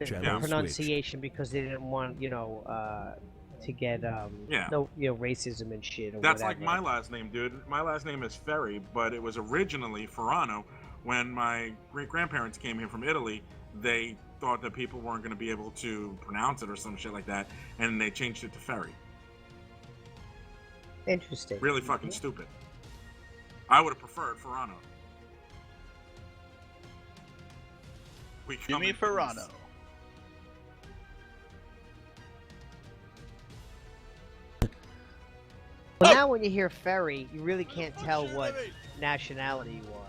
Channel pronunciation because they didn't want, to get no, racism and shit or That's whatever. like my last name, dude. My last name is Ferry, but it was originally Ferrano. When my great-grandparents came here from Italy, they thought that people weren't going to be able to pronounce it or some shit like that, and they changed it to Ferry. Interesting. Really fucking stupid. I would have preferred Ferrano. Jimmy Ferrano. Well, now when you hear Ferry, you really can't tell what nationality you are.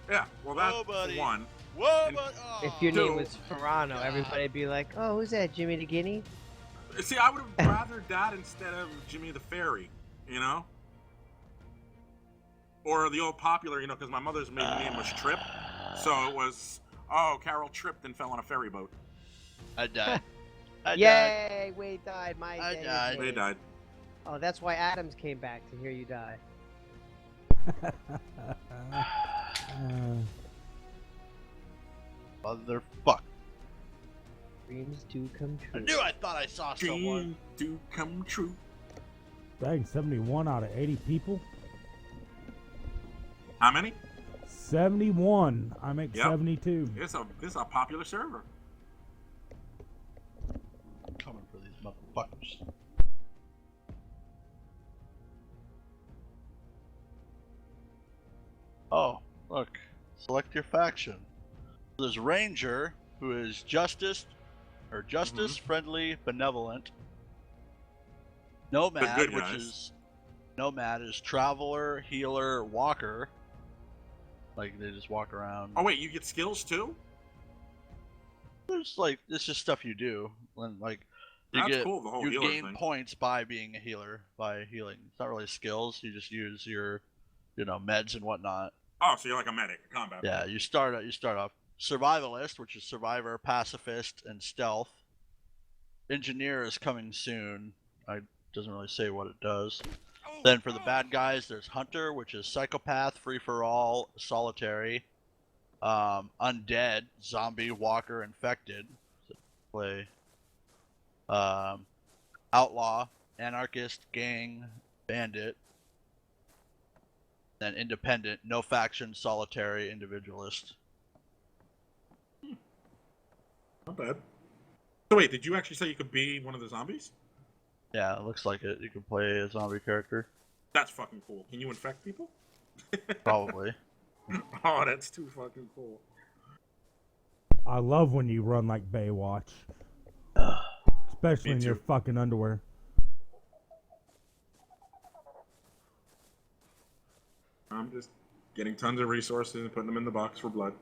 Yeah, well, that's one. Whoa, And if your name was Ferrano, everybody'd be like, "Oh, who's that? Jimmy the Guinea?" See, I would have rather that instead of Jimmy the Ferry, or the old popular, because my mother's maiden name was Tripp, so it was, Carol tripped and fell on a ferry boat. I died. Yay! Wade died. I died. They died. Oh, that's why Adams came back to hear you die. Motherfuck. Dreams do come true. I thought I saw someone. Dreams do come true. Dang, 71 out of 80 people? How many? 71. I make 72. It's a popular server. I'm coming for these motherfuckers. Oh, look. Select your faction. There's Ranger, who is justice, friendly, benevolent. Nomad, Nomad is traveler, healer, walker. Like, they just walk around. Oh, wait, you get skills too? It's just stuff you do. When, Cool, the whole you healer gain thing. points by being a healer, by healing. It's not really skills, you just use your, meds and whatnot. Oh, so you're like a medic, a combat. Yeah, you start off survivalist, which is survivor, pacifist, and stealth. Engineer is coming soon. It doesn't really say what it does. Then for the bad guys, there's hunter, which is psychopath, free for all, solitary, undead, zombie, walker, infected. Play. Outlaw, anarchist, gang, bandit. Then independent, no faction, solitary, individualist. Not bad. So wait, did you actually say you could be one of the zombies? Yeah, it looks like it. You can play a zombie character. That's fucking cool. Can you infect people? Probably. Oh, that's too fucking cool. I love when you run like Baywatch. Especially in your fucking underwear. I'm just getting tons of resources and putting them in the box for blood.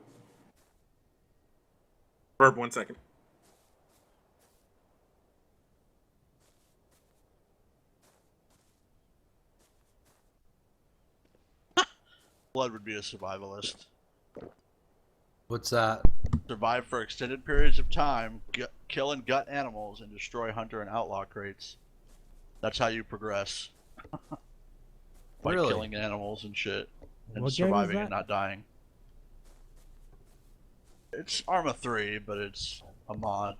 Burp, 1 second. Blood would be a survivalist. What's that? Survive for extended periods of time, kill and gut animals, and destroy hunter and outlaw crates. That's how you progress. By killing animals and shit. And What game is surviving that? and not dying. It's Arma 3, but it's a mod.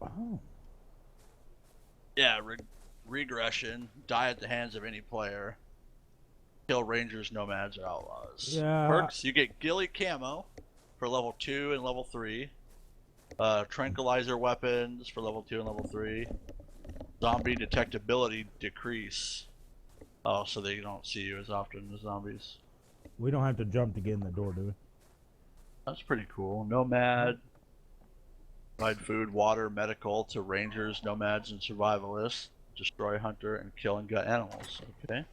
Oh. Yeah, regression. Die at the hands of any player. Kill rangers, nomads, or outlaws. Yeah. Perks, you get ghillie camo for level 2 and level 3. Tranquilizer weapons for level 2 and level 3. Zombie detectability decrease. Oh, so they don't see you as often as zombies. We don't have to jump to get in the door, do we? That's pretty cool. Nomad. Provide food, water, medical to rangers, nomads, and survivalists. Destroy hunter and kill and gut animals. Okay.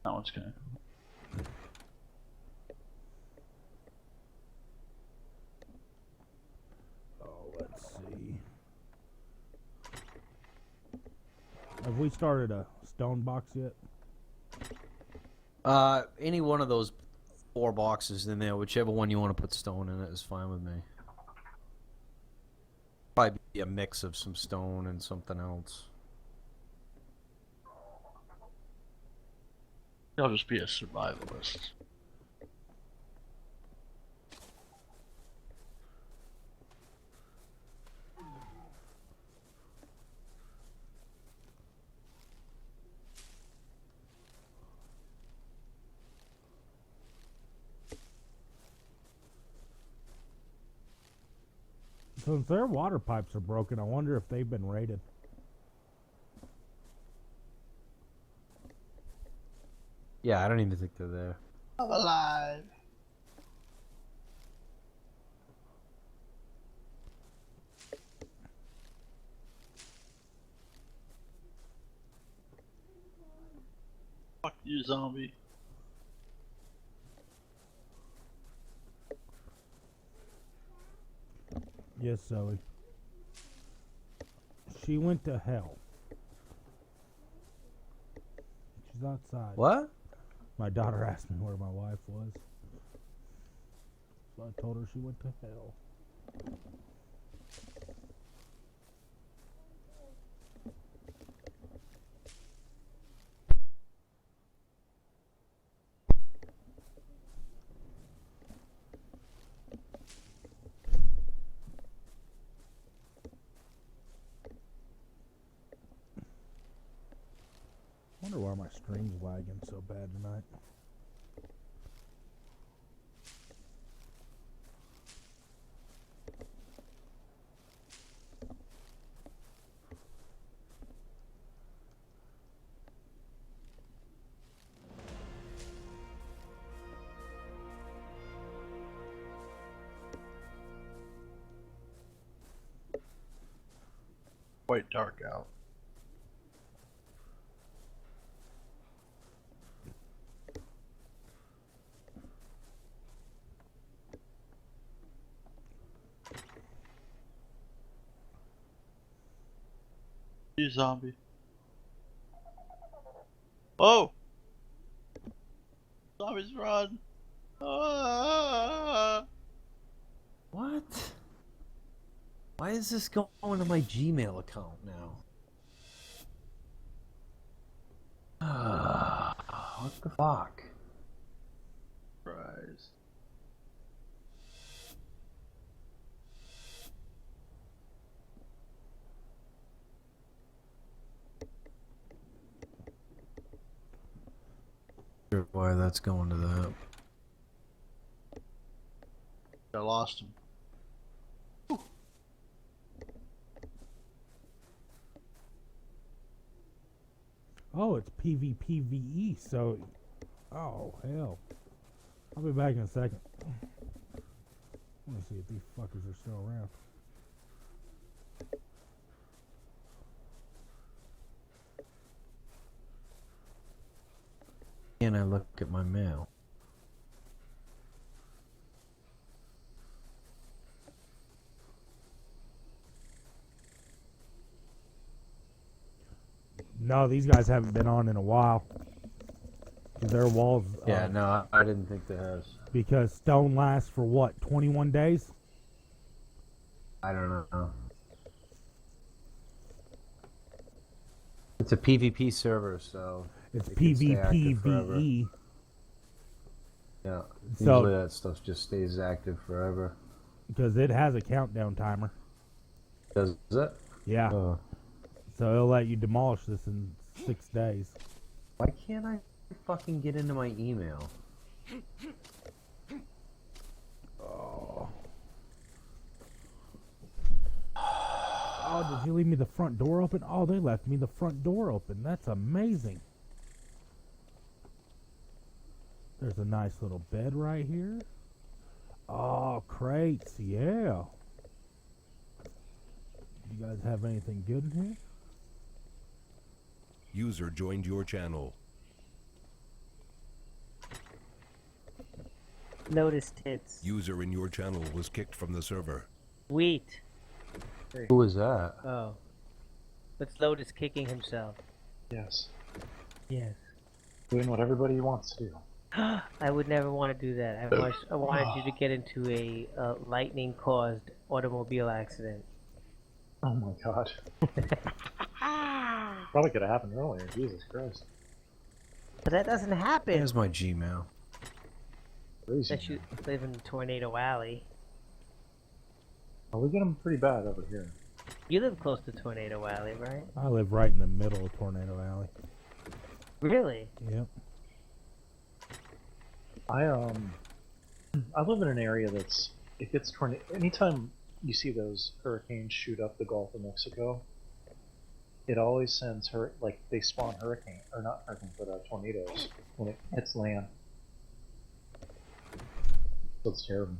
That one's kind of cool. Oh, let's see. Have we started a stone box yet? Any one of those 4 boxes in there, whichever one you want to put stone in it is fine with me. Probably be a mix of some stone and something else. I'll just be a survivalist. Since their water pipes are broken, I wonder if they've been raided. Yeah, I don't even think they're there. I'm alive. Fuck you, zombie. Yes, Zoe. She went to hell. She's outside. What? My daughter asked me where my wife was. So I told her she went to hell. I wonder why my stream's lagging so bad tonight. Quite dark out. You zombie. Oh! Zombies run! Ah! What? Why is this going to my Gmail account now? What the fuck? Surprise. Sure why that's going to that. I lost him. Oh, it's PvPvE, so... Oh, hell. I'll be back in a second. I want to see if these fuckers are still around. Can I look at my mail? No, these guys haven't been on in a while. Their walls... Yeah, no, I didn't think there has. Because stone lasts for what, 21 days? I don't know. It's a PvP server, so... It's it can stay active forever. PvPvE. Yeah, So- usually that stuff just stays active forever. Because it has a countdown timer. Does it? Yeah. Oh. So it'll let you demolish this in 6 days. Why can't I fucking get into my email? Oh. Oh, did you leave me the front door open? Oh, they left me the front door open. That's amazing. There's a nice little bed right here. Oh, crates, yeah. You guys have anything good in here? User joined your channel. Lotus tits. User in your channel was kicked from the server. Wheat. Who was that? Oh. That's Lotus kicking himself. Yes. Yes. Doing what everybody wants to do. I would never want to do that. I wanted you to get into a lightning-caused automobile accident. Oh my god. Probably could have happened earlier. Jesus Christ. But that doesn't happen. Here's my Gmail. Crazy. Unless you live in Tornado Alley. Oh, we get them pretty bad over here. You live close to Tornado Alley, right? I live right in the middle of Tornado Alley. Really? Yep. I live in an area that's, it gets anytime you see those hurricanes shoot up the Gulf of Mexico, it always sends like they spawn hurricane, or not hurricanes, but tornadoes when it hits land. So it's terrible.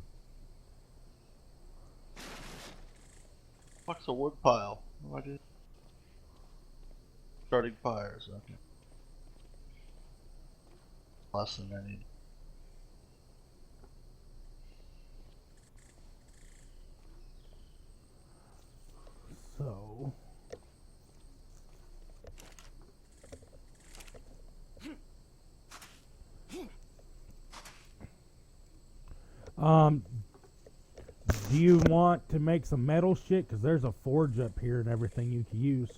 What's a wood pile? What is starting fires? Okay. Less than I need. So. Do you want to make some metal shit? Because there's a forge up here and everything you can use.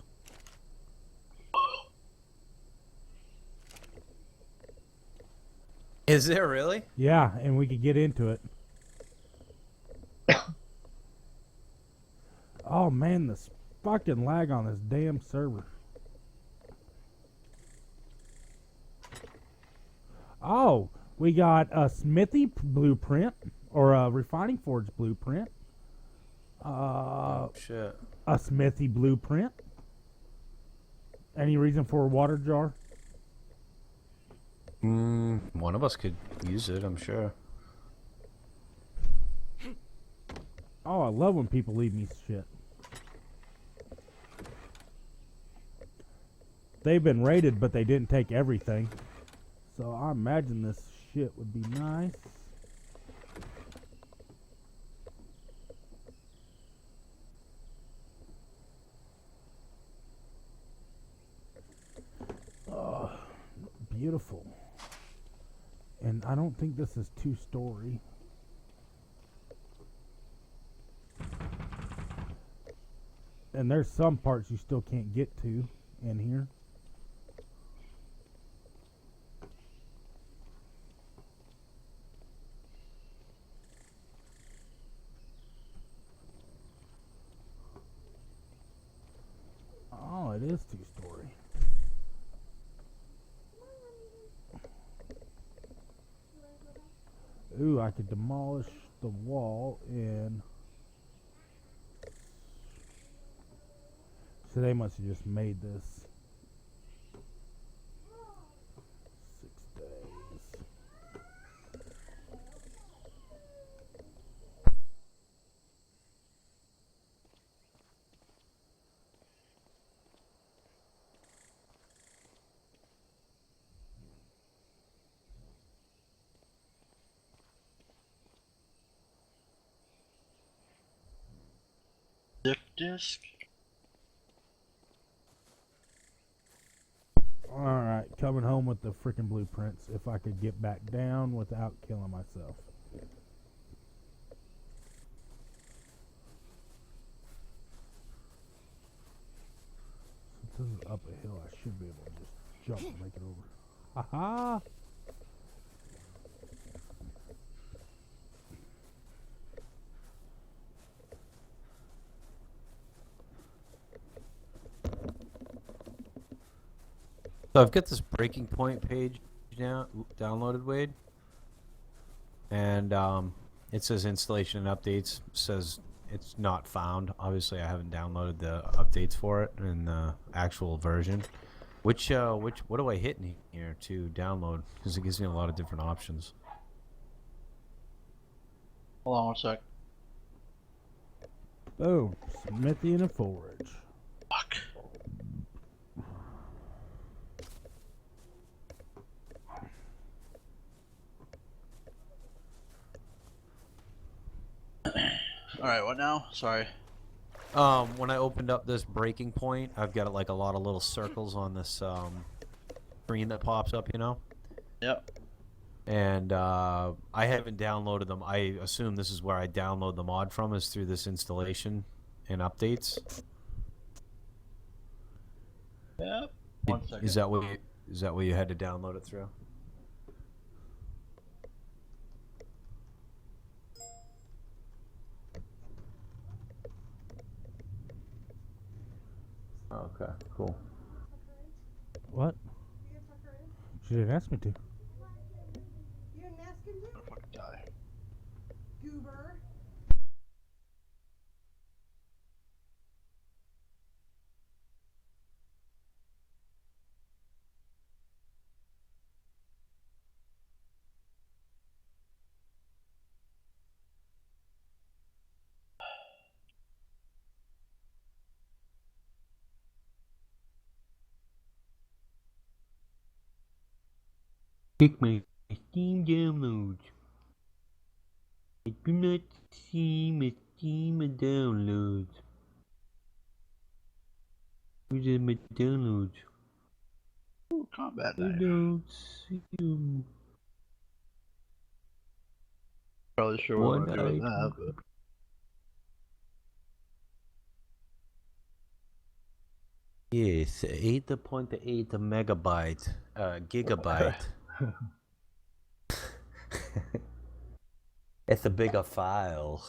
Is there really? Yeah, and we could get into it. Oh man, this fucking lag on this damn server. Oh, we got a smithy blueprint or a refining forge blueprint. Shit. A smithy blueprint. Any reason for a water jar? One of us could use it, I'm sure. Oh, I love when people leave me shit. They've been raided, but they didn't take everything. So I imagine this shit would be nice. Oh, beautiful. And I don't think this is 2-story. And there's some parts you still can't get to in here. Oh, it is 2-story. Ooh, I could demolish the wall and... So they must have just made this. 6 days. Zip disk? Alright, coming home with the freaking blueprints if I could get back down without killing myself. Since this is up a hill, I should be able to just jump and make it over. Haha! So I've got this breaking point page now downloaded, Wade, and it says installation and updates. Says it's not found. Obviously, I haven't downloaded the updates for it in the actual version. What do I hit in here to download? Because it gives me a lot of different options. Hold on one sec. Boom. Smithy and a forge. Fuck. Alright, what now? Sorry. When I opened up this breaking point, I've got like a lot of little circles on this screen that pops up, you know? Yep. And I haven't downloaded them. I assume this is where I download the mod from, is through this installation and updates. Yep. One second. Is that what you had to download it through? Okay, cool. What? She didn't ask me to. You didn't ask him to? I'm gonna fucking die. Goober. Check my Steam downloads. I do not see my Steam downloads. Where's my downloads? Ooh, combat I knife. don't see them. Probably sure what I'm One gonna do with that, item. but Yes, 8.8 megabyte, gigabyte. It's a bigger file.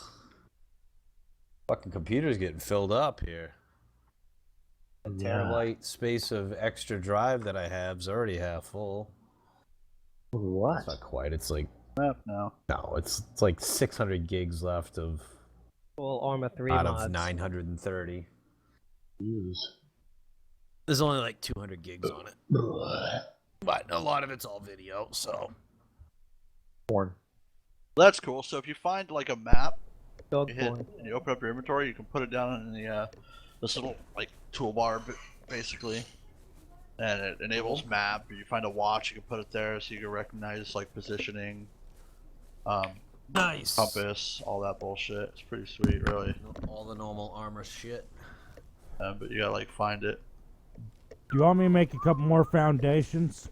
Fucking computer's getting filled up here. A Yeah. terabyte space of extra drive that I have is already half full. What? It's not quite. It's like no. no, it's like 600 gigs left of Full Arma 3 out mods. of 930. Use. There's only like 200 gigs on it, but a lot of it's all video. So Porn. That's cool. So if you find like a map, Dog you hit porn. and you open up your inventory, you can put it down in the this little like toolbar basically, and it enables map. If you find a watch, you can put it there so you can recognize like positioning, nice. compass, all that bullshit. It's pretty sweet, really. All the normal armor shit. But you gotta like find it. Do you want me to make a couple more foundations?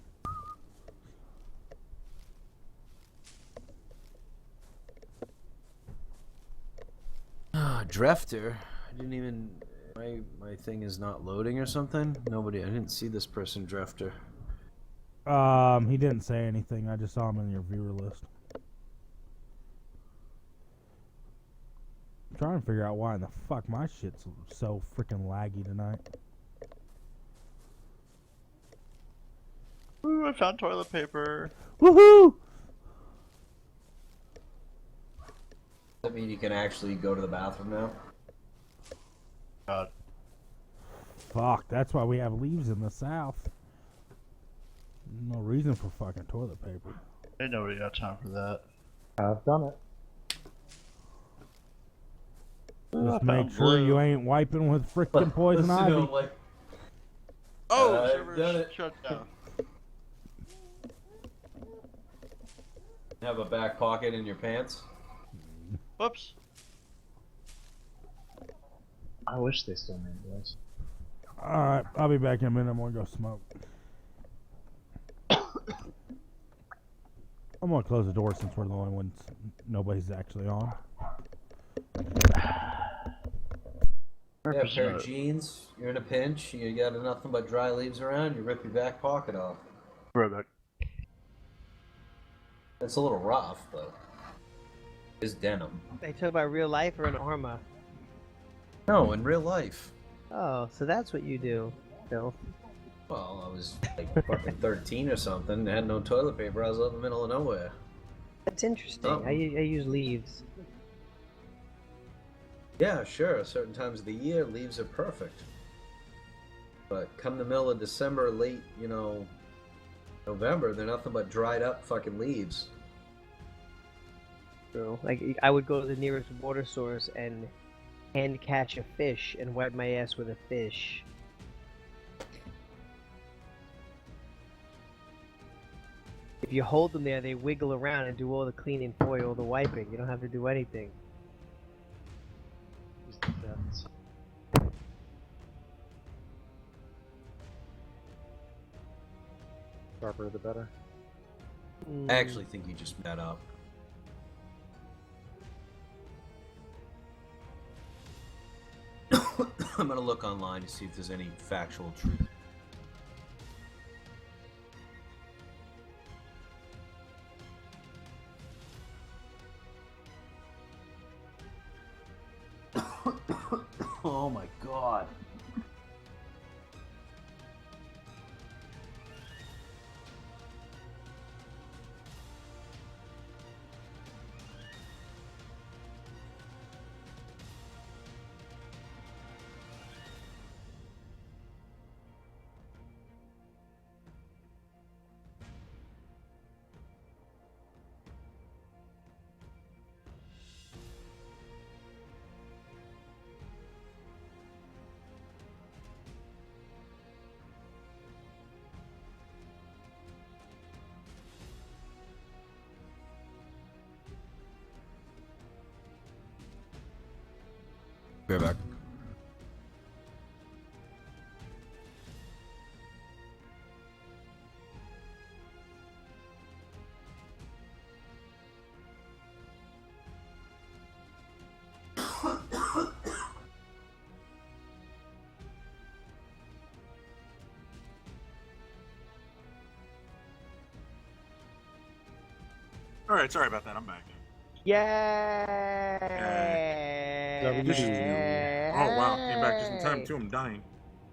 Drefter. I didn't even. My thing is not loading or something. Nobody. I didn't see this person, Drefter. He didn't say anything. I just saw him in your viewer list. I'm trying to figure out why in the fuck my shit's so freaking laggy tonight. Ooh, I found toilet paper. Woohoo! Does that mean you can actually go to the bathroom now? God. Fuck, that's why we have leaves in the south. No reason for fucking toilet paper. Ain't nobody got time for that. I've done it. Just make sure you ain't wiping with frickin' poison ivy. Oh, I've server's done it. shut down. Have a back pocket in your pants. Whoops. I wish they still made those. Alright, I'll be back in a minute. I'm gonna go smoke. I'm gonna close the door since we're the only ones nobody's actually on. You have a pair of jeans, you're in a pinch, you got nothing but dry leaves around, you rip your back pocket off. Right back. It's a little rough, but it's denim. They talk about real life or in Arma? No, in real life. Oh, so that's what you do, Bill. Well, I was like fucking 13 or something, had no toilet paper, I was out in the middle of nowhere. That's interesting. Oh. I use leaves. Yeah, sure, certain times of the year, leaves are perfect. But come the middle of December, late, November, they're nothing but dried up fucking leaves. True. Like, I would go to the nearest water source and hand catch a fish and wipe my ass with a fish. If you hold them there, they wiggle around and do all the cleaning for you, all the wiping. You don't have to do anything. Just the bends. Sharper the better. I actually think you just met up. I'm gonna look online to see if there's any factual truth. Oh my god. Be right back. All right, sorry about that. I'm back. Yay! WD. Oh wow, came back just in time too. I'm dying.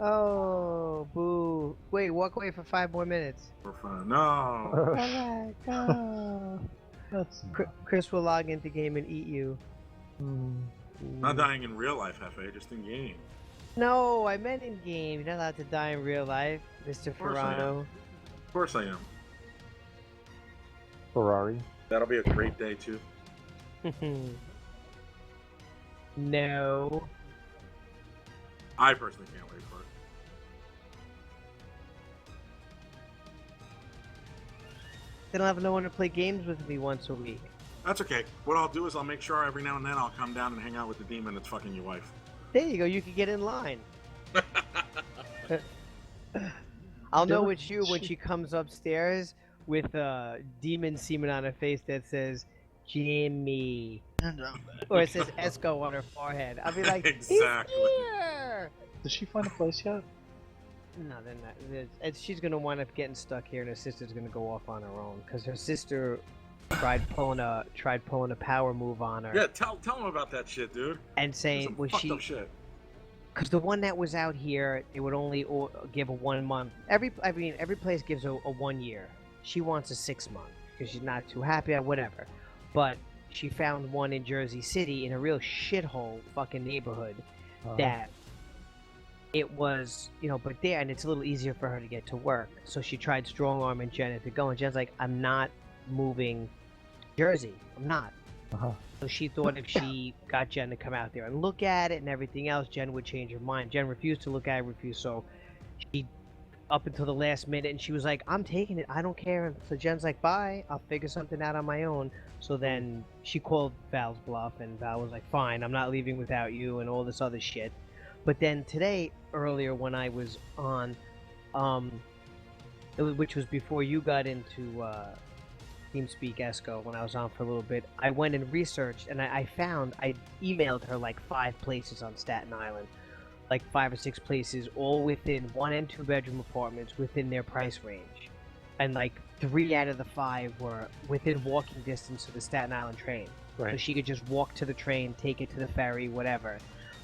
Oh, boo. Wait, walk away for 5 more minutes. We're fine. No. Alright, go. That's Chris will log into game and eat you. Not dying in real life, Hefe, just in game. No, I meant in game. You're not allowed to die in real life, Mr. course I am. Ferrano. Of course I am. Ferrari. That'll be a great day too. No. I personally can't wait for it. They don't have no one to play games with me once a week. That's okay. What I'll do is I'll make sure every now and then I'll come down and hang out with the demon that's fucking your wife. There you go. You can get in line. I'll know it's you when she comes upstairs with demon semen on her face that says Jimmy, or it says Esco on her forehead. I'll be like, Exactly. He's here! Did she find a place yet? No, they're not. She's gonna wind up getting stuck here, and her sister's gonna go off on her own because her sister tried pulling a power move on her. Yeah, tell him about that shit, dude. And saying Some was fucked she? up shit. Because the one that was out here, they would only give a 1 month. Every place gives a 1 year. She wants a 6 month because she's not too happy or whatever. But she found one in Jersey City in a real shithole fucking neighborhood that it was, but there, and it's a little easier for her to get to work. So she tried strong arming Jen into going. Jen's like, I'm not moving Jersey. I'm not. So she thought if she got Jen to come out there and look at it and everything else, Jen would change her mind. Jen refused to look at it, so she, up until the last minute, and she was like, I'm taking it, I don't care. So Jen's like, bye, I'll figure something out on my own. So then she called Val's bluff, and Val was like, fine, I'm not leaving without you, and all this other shit. But then today, earlier when I was on, which was before you got into TeamSpeak Esco, when I was on for a little bit, I went and researched, and I emailed her like 5 places on Staten Island, like 5 or 6 places, all within 1 and 2 bedroom apartments within their price range, and like 3 out of the 5 were within walking distance of the Staten Island train. Right. So she could just walk to the train, take it to the ferry, whatever.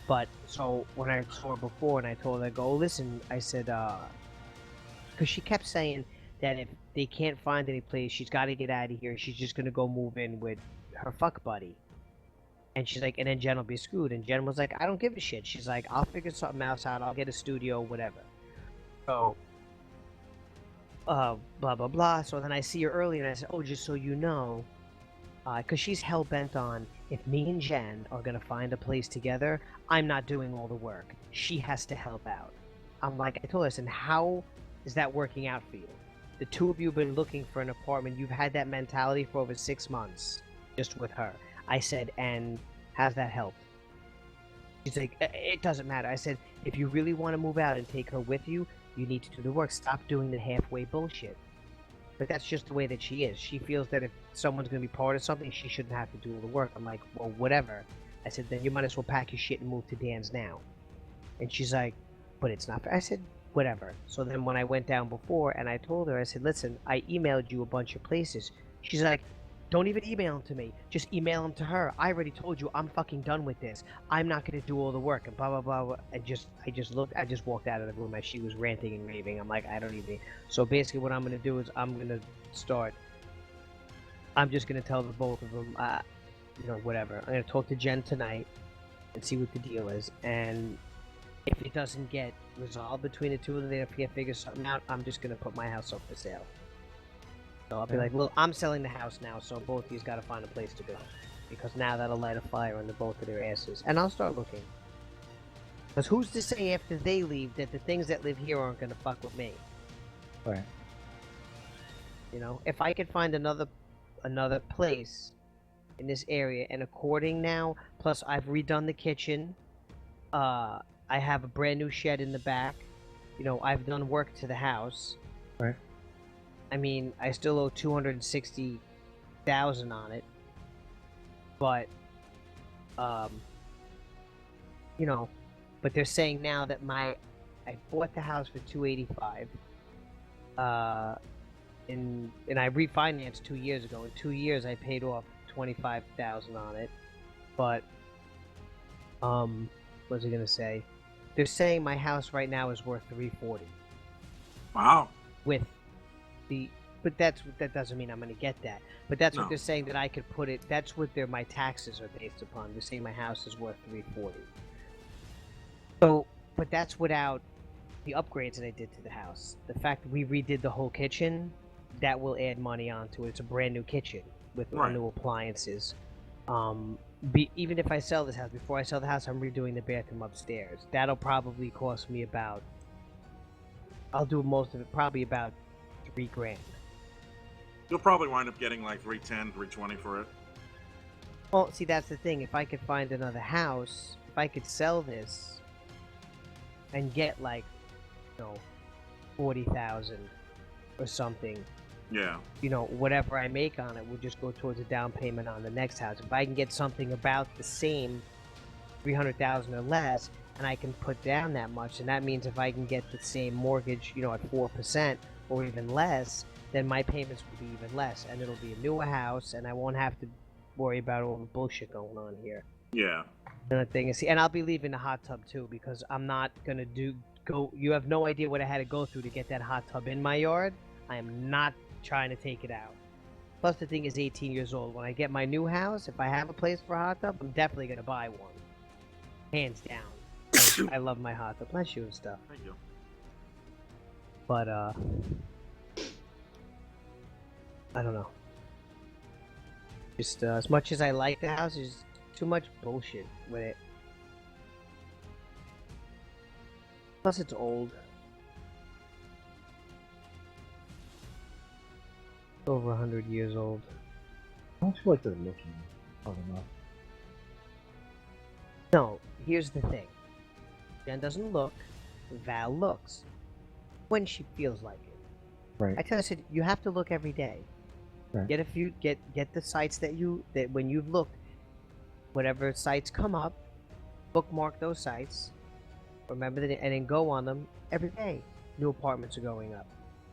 But so when I saw her before, and I told her, I go, listen, I said, because she kept saying that if they can't find any place, she's got to get out of here. She's just gonna go move in with her fuck buddy. And she's like, and then Jen will be screwed. And Jen was like, I don't give a shit. She's like, I'll figure something else out. I'll get a studio, whatever. So, blah blah blah. So then I see her early, and I said, oh, just so you know, because she's hell bent on, if me and Jen are gonna find a place together, I'm not doing all the work. She has to help out. I'm like, I told her, I said, how is that working out for you? The two of you have been looking for an apartment. You've had that mentality for over 6 months, just with her. I said, and how's that helped? She's like, it doesn't matter. I said, if you really want to move out and take her with you, you need to do the work. Stop doing the halfway bullshit. But that's just the way that she is. She feels that if someone's going to be part of something, she shouldn't have to do all the work. I'm like, well, whatever. I said, then you might as well pack your shit and move to Dan's now. And she's like, but it's not fair. I said, whatever. So then when I went down before and I told her, I said, listen, I emailed you a bunch of places. She's like, don't even email them to me. Just email them to her. I already told you I'm fucking done with this. I'm not going to do all the work and blah, blah, blah, blah. I just walked out of the room as she was ranting and raving. I'm like, I don't even. So basically what I'm going to do is I'm just going to tell the both of them, whatever. I'm going to talk to Jen tonight and see what the deal is. And if it doesn't get resolved between the two of them, if they figure something out, I'm just going to put my house up for sale. So I'll be like, well, I'm selling the house now, so both of you's got to find a place to go. Because now that'll light a fire under both of their asses. And I'll start looking. Because who's to say after they leave that the things that live here aren't going to fuck with me? Right. If I could find another place in this area, and according now, plus I've redone the kitchen, I have a brand new shed in the back. You know, I've done work to the house. Right. I mean, I still owe $260,000 on it, but you know, but they're saying now that I bought the house for $285, and I refinanced 2 years ago. In 2 years, I paid off $25,000 on it, but what was I gonna say? They're saying my house right now is worth $340 Wow. with the, but that doesn't mean I'm gonna get that. But that's No. what they're saying, that I could put it. That's what my taxes are based upon. They're saying my house is worth $340. So, but that's without the upgrades that I did to the house. The fact that we redid the whole kitchen, that will add money onto it. It's a brand new kitchen with Right. new appliances. Even if I sell this house, before I sell the house, I'm redoing the bathroom upstairs. That'll probably cost me about, I'll do most of it, probably about $3,000. You'll probably wind up getting like 310, 320 for it. Well, see, that's the thing. If I could find another house, if I could sell this and get like, 40,000 or something, Yeah. whatever I make on it will just go towards a down payment on the next house. If I can get something about the same, 300,000 or less, and I can put down that much, and that means if I can get the same mortgage, at 4% or even less, then my payments will be even less, and it'll be a newer house, and I won't have to worry about all the bullshit going on here. Yeah. And the thing is, and I'll be leaving the hot tub too, because I'm not gonna you have no idea what I had to go through to get that hot tub in my yard. I am not trying to take it out. Plus, the thing is 18 years old. When I get my new house, if I have a place for a hot tub, I'm definitely gonna buy one. Hands down. I love my hot tub. Bless you and stuff. Thank you. But, I don't know. Just, as much as I like the house, there's too much bullshit with it. Plus, it's old. It's over 100 years old. I don't feel like they're looking hard enough. No, here's the thing. Jen doesn't look. Val looks. When she feels like it. Right. I tell her, I said, you have to look every day. Right. Get a few, get the sites that when you've looked, whatever sites come up, bookmark those sites. Remember that, and then go on them every day. New apartments are going up.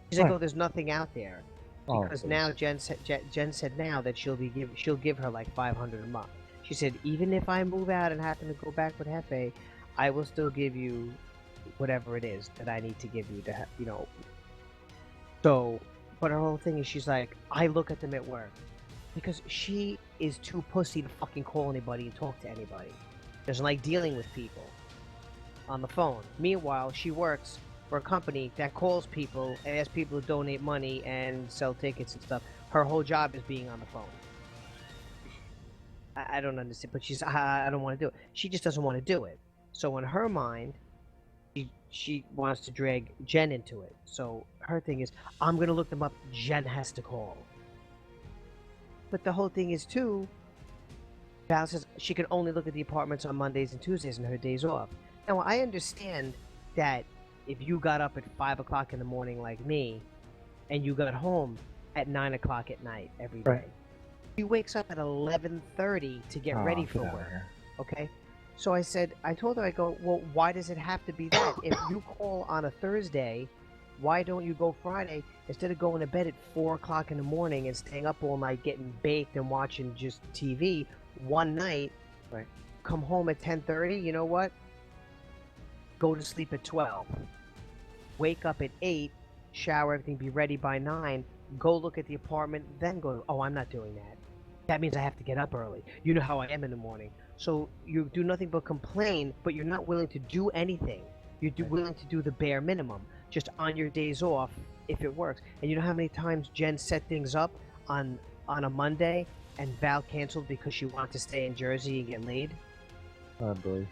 She's like, Right. oh, there's nothing out there. Oh, Because please. now Jen said now that she'll give her like $500 a month. She said, even if I move out and happen to go back with Hefe, I will still give you whatever it is that I need to give you to So, but her whole thing is, she's like, I look at them at work, because she is too pussy to fucking call anybody and talk to anybody. Doesn't like dealing with people on the phone. Meanwhile, she works for a company that calls people and asks people to donate money and sell tickets and stuff. Her whole job is being on the phone. I don't understand, but she's, I don't want to do it. She just doesn't want to do it. So in her mind, she wants to drag Jen into it. So her thing is, I'm going to look them up. Jen has to call. But the whole thing is, too, Val says she can only look at the apartments on Mondays and Tuesdays and her days off. Now, I understand that if you got up at 5 o'clock in the morning like me, and you got home at 9 o'clock at night every day, Right. she wakes up at 11:30 to get Oh, ready get for outta work. here. Okay? So I told her, I go, well, why does it have to be that? If you call on a Thursday, why don't you go Friday instead of going to bed at 4 o'clock in the morning and staying up all night getting baked and watching just TV one night? Right. Come home at 10:30. You know what? Go to sleep at 12. Wake up at 8. Shower, everything, be ready by 9. Go look at the apartment, then go. Oh, I'm not doing that. That means I have to get up early. You know how I am in the morning. So you do nothing but complain, but you're not willing to do anything. You're willing to do the bare minimum, just on your days off, if it works. And you know how many times Jen set things up on a Monday, and Val canceled because she wanted to stay in Jersey and get laid? Oh, boy.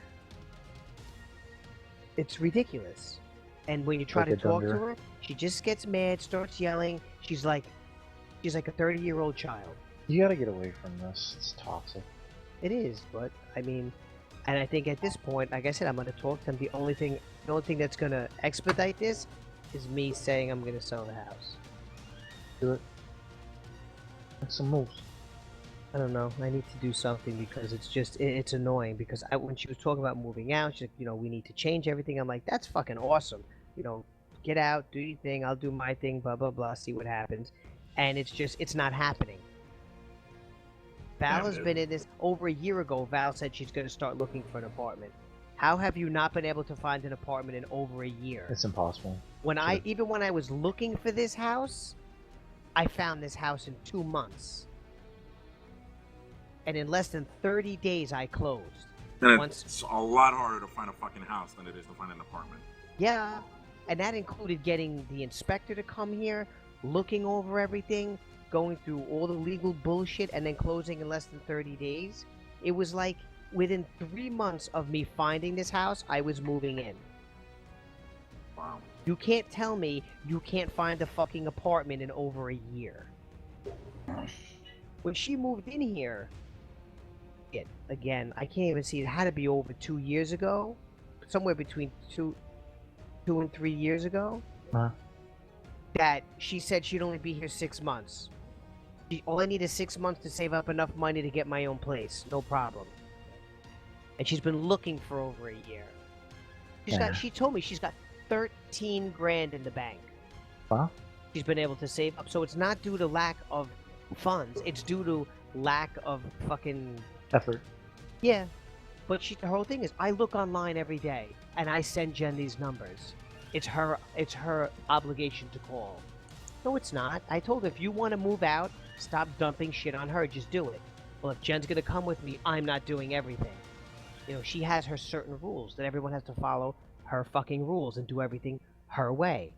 It's ridiculous. And when you try Like to a talk to dunder. her, she just gets mad, starts yelling. She's like a 30-year-old child. You gotta get away from this. It's toxic. It is, but I mean, And I think at this point, like I said, I'm going to talk to him. The only thing that's going to expedite this is me saying I'm going to sell the house. Do it. Make some moves. I don't know. I need to do something because it's annoying. Because when she was talking about moving out, she's like, we need to change everything. I'm like, that's fucking awesome. Get out, do your thing. I'll do my thing. Blah blah blah. See what happens. And it's not happening. Val has been in this over a year ago. Val said she's going to start looking for an apartment. How have you not been able to find an apartment in over a year? It's impossible. Even when I was looking for this house, I found this house in 2 months. And in less than 30 days, I closed. And it's a lot harder to find a fucking house than it is to find an apartment. Yeah, and that included getting the inspector to come here, looking over everything, going through all the legal bullshit, and then closing in less than 30 days. It was like within 3 months of me finding this house, I was moving in. Wow. You can't tell me you can't find a fucking apartment in over a year. When she moved in here, again, I can't even see, it had to be over 2 years ago. Somewhere between 2 and 3 years ago. Huh? That she said she'd only be here 6 months. All I need is 6 months to save up enough money to get my own place. No problem. And she's been looking for over a year. She told me she's got 13 grand in the bank. Wow. She's been able to save up. So it's not due to lack of funds. It's due to lack of fucking effort. Yeah. But her whole thing is, I look online every day and I send Jen these numbers. It's her obligation to call. No, it's not. I told her, if you want to move out, stop dumping shit on her. Just do it. Well, if Jen's going to come with me, I'm not doing everything. She has her certain rules that everyone has to follow her fucking rules and do everything her way.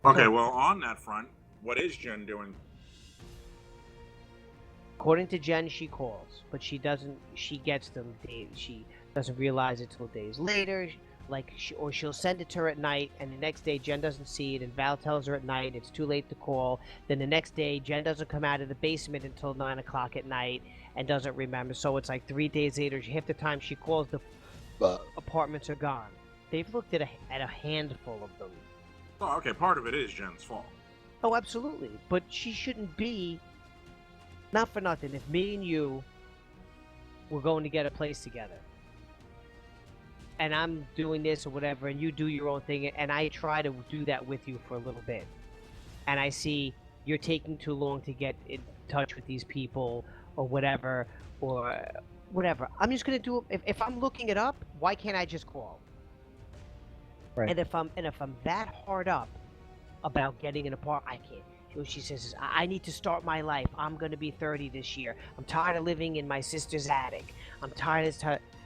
Okay, well, on that front, what is Jen doing? According to Jen, she calls, but she gets them days. She doesn't realize it till days later. Or she'll send it to her at night, and the next day Jen doesn't see it, and Val tells her at night it's too late to call. Then the next day Jen doesn't come out of the basement until 9 o'clock at night and doesn't remember. So it's like 3 days later. Half the time she calls, the apartments are gone. They've looked at a handful of them. Oh, okay, part of it is Jen's fault. Oh, absolutely. But she shouldn't be. Not for nothing. If me and you were going to get a place together, and I'm doing this or whatever, and you do your own thing, and I try to do that with you for a little bit, and I see you're taking too long to get in touch with these people or whatever, I'm just gonna do it. If I'm looking it up, why can't I just call? Right. And if I'm that hard up about getting an apartment, I can't. What she says is, I need to start my life. I'm gonna be 30 this year. I'm tired of living in my sister's attic. I'm tired.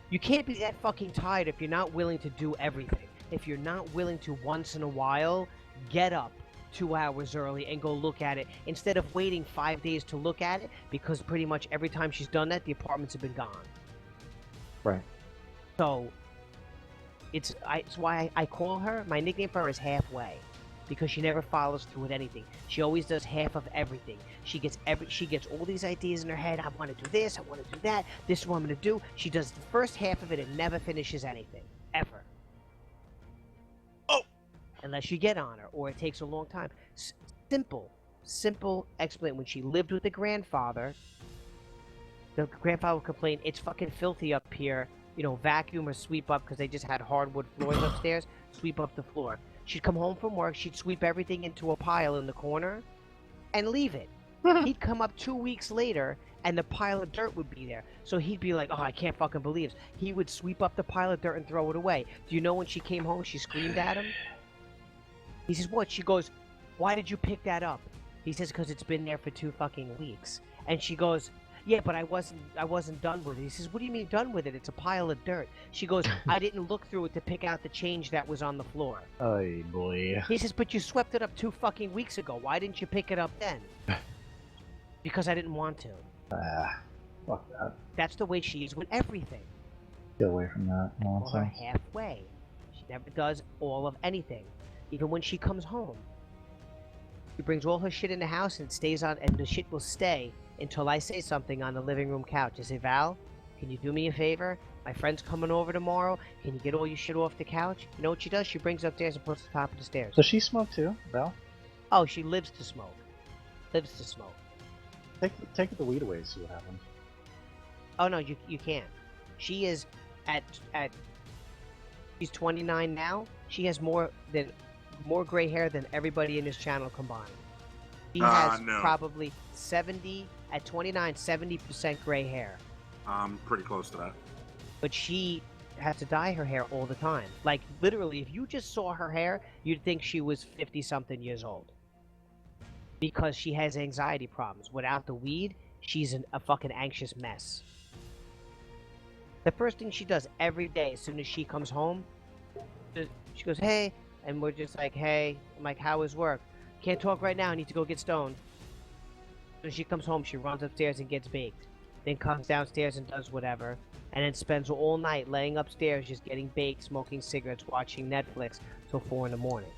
You can't be that fucking tired if you're not willing to do everything. If you're not willing to once in a while get up 2 hours early and go look at it instead of waiting 5 days to look at it, because pretty much every time she's done that, the apartments have been gone. Right. So it's why I call her. My nickname for her is Halfway, because she never follows through with anything. She always does half of everything. She gets all these ideas in her head. I want to do this. I want to do that. This is what I'm going to do. She does the first half of it and never finishes anything ever. Oh, unless you get on her, or it takes a long time. Simple explanation. When she lived with the grandfather would complain, it's fucking filthy up here. Vacuum or sweep up, because they just had hardwood floors upstairs. Sweep up the floor. She'd come home from work, she'd sweep everything into a pile in the corner and leave it. He'd come up 2 weeks later and the pile of dirt would be there. So he'd be like, oh, I can't fucking believe this. He would sweep up the pile of dirt and throw it away. Do you know when she came home, she screamed at him? He says, what? She goes, why did you pick that up? He says, because it's been there for 2 fucking weeks. And she goes, yeah, but I wasn't done with it. He says, what do you mean done with it? It's a pile of dirt. She goes, I didn't look through it to pick out the change that was on the floor. Oh boy. He says, but you swept it up 2 fucking weeks ago. Why didn't you pick it up then? Because I didn't want to. Fuck that. That's the way she is with everything. Get away from that Call her nonsense. halfway. She never does all of anything. Even when she comes home. She brings all her shit in the house and stays on, and the shit will stay until I say something on the living room couch. I say, Val, can you do me a favor? My friend's coming over tomorrow. Can you get all your shit off the couch? You know what she does? She brings it upstairs and puts it on top of the stairs. Does she smoke too, Val? Oh, she lives to smoke. Lives to smoke. Take the weed away and see what happens. Oh no, you can't. She is at she's 29 now. She has more gray hair than everybody in this channel combined. She has No. probably 70% gray hair. I'm pretty close to that. But she has to dye her hair all the time. Like literally, if you just saw her hair, you'd think she was 50-something years old. Because she has anxiety problems. Without the weed, she's a fucking anxious mess. The first thing she does every day as soon as she comes home, she goes, hey, and we're just like, hey. I'm like, how is work? Can't talk right now, I need to go get stoned. When she comes home, she runs upstairs and gets baked. Then comes downstairs and does whatever. And then spends all night laying upstairs just getting baked, smoking cigarettes, watching Netflix till 4 in the morning.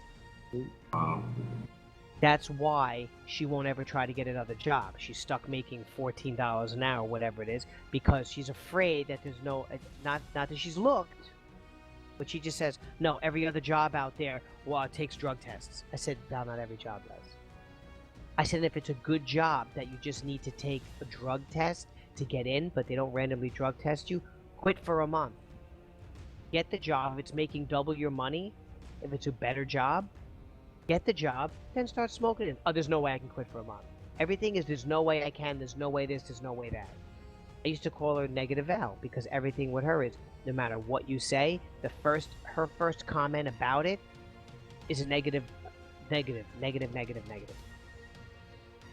That's why she won't ever try to get another job. She's stuck making $14 an hour, whatever it is, because she's afraid that there's no, not that she's looked, but she just says, no, every other job out there takes drug tests. I said, no, not every job does. I said, if it's a good job that you just need to take a drug test to get in, but they don't randomly drug test you, quit for a month. Get the job. If it's making double your money, if it's a better job, get the job, then start smoking it. Oh, there's no way I can quit for a month. Everything is, there's no way I can, there's no way this, there's no way that. I used to call her Negative L, because everything with her is, no matter what you say, her first comment about it is a negative.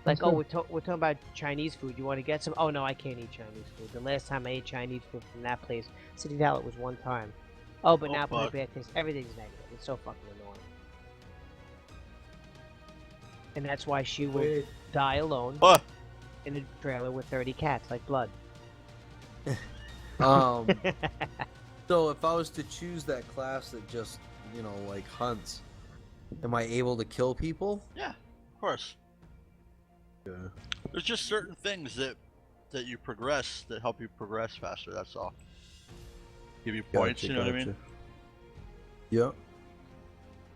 Like, oh, we're talking about Chinese food. You want to get some? Oh, no, I can't eat Chinese food. The last time I ate Chinese food from that place, City Valley, it was one time. Oh, but now my bad taste. Everything's negative. It's so fucking annoying. And that's why she will die alone in a trailer with 30 cats, like Blood. So if I was to choose that class that just, like hunts, am I able to kill people? Yeah, of course. Yeah. There's just certain things that you progress that help you progress faster. That's all. Give you points. You know what I mean? Yeah.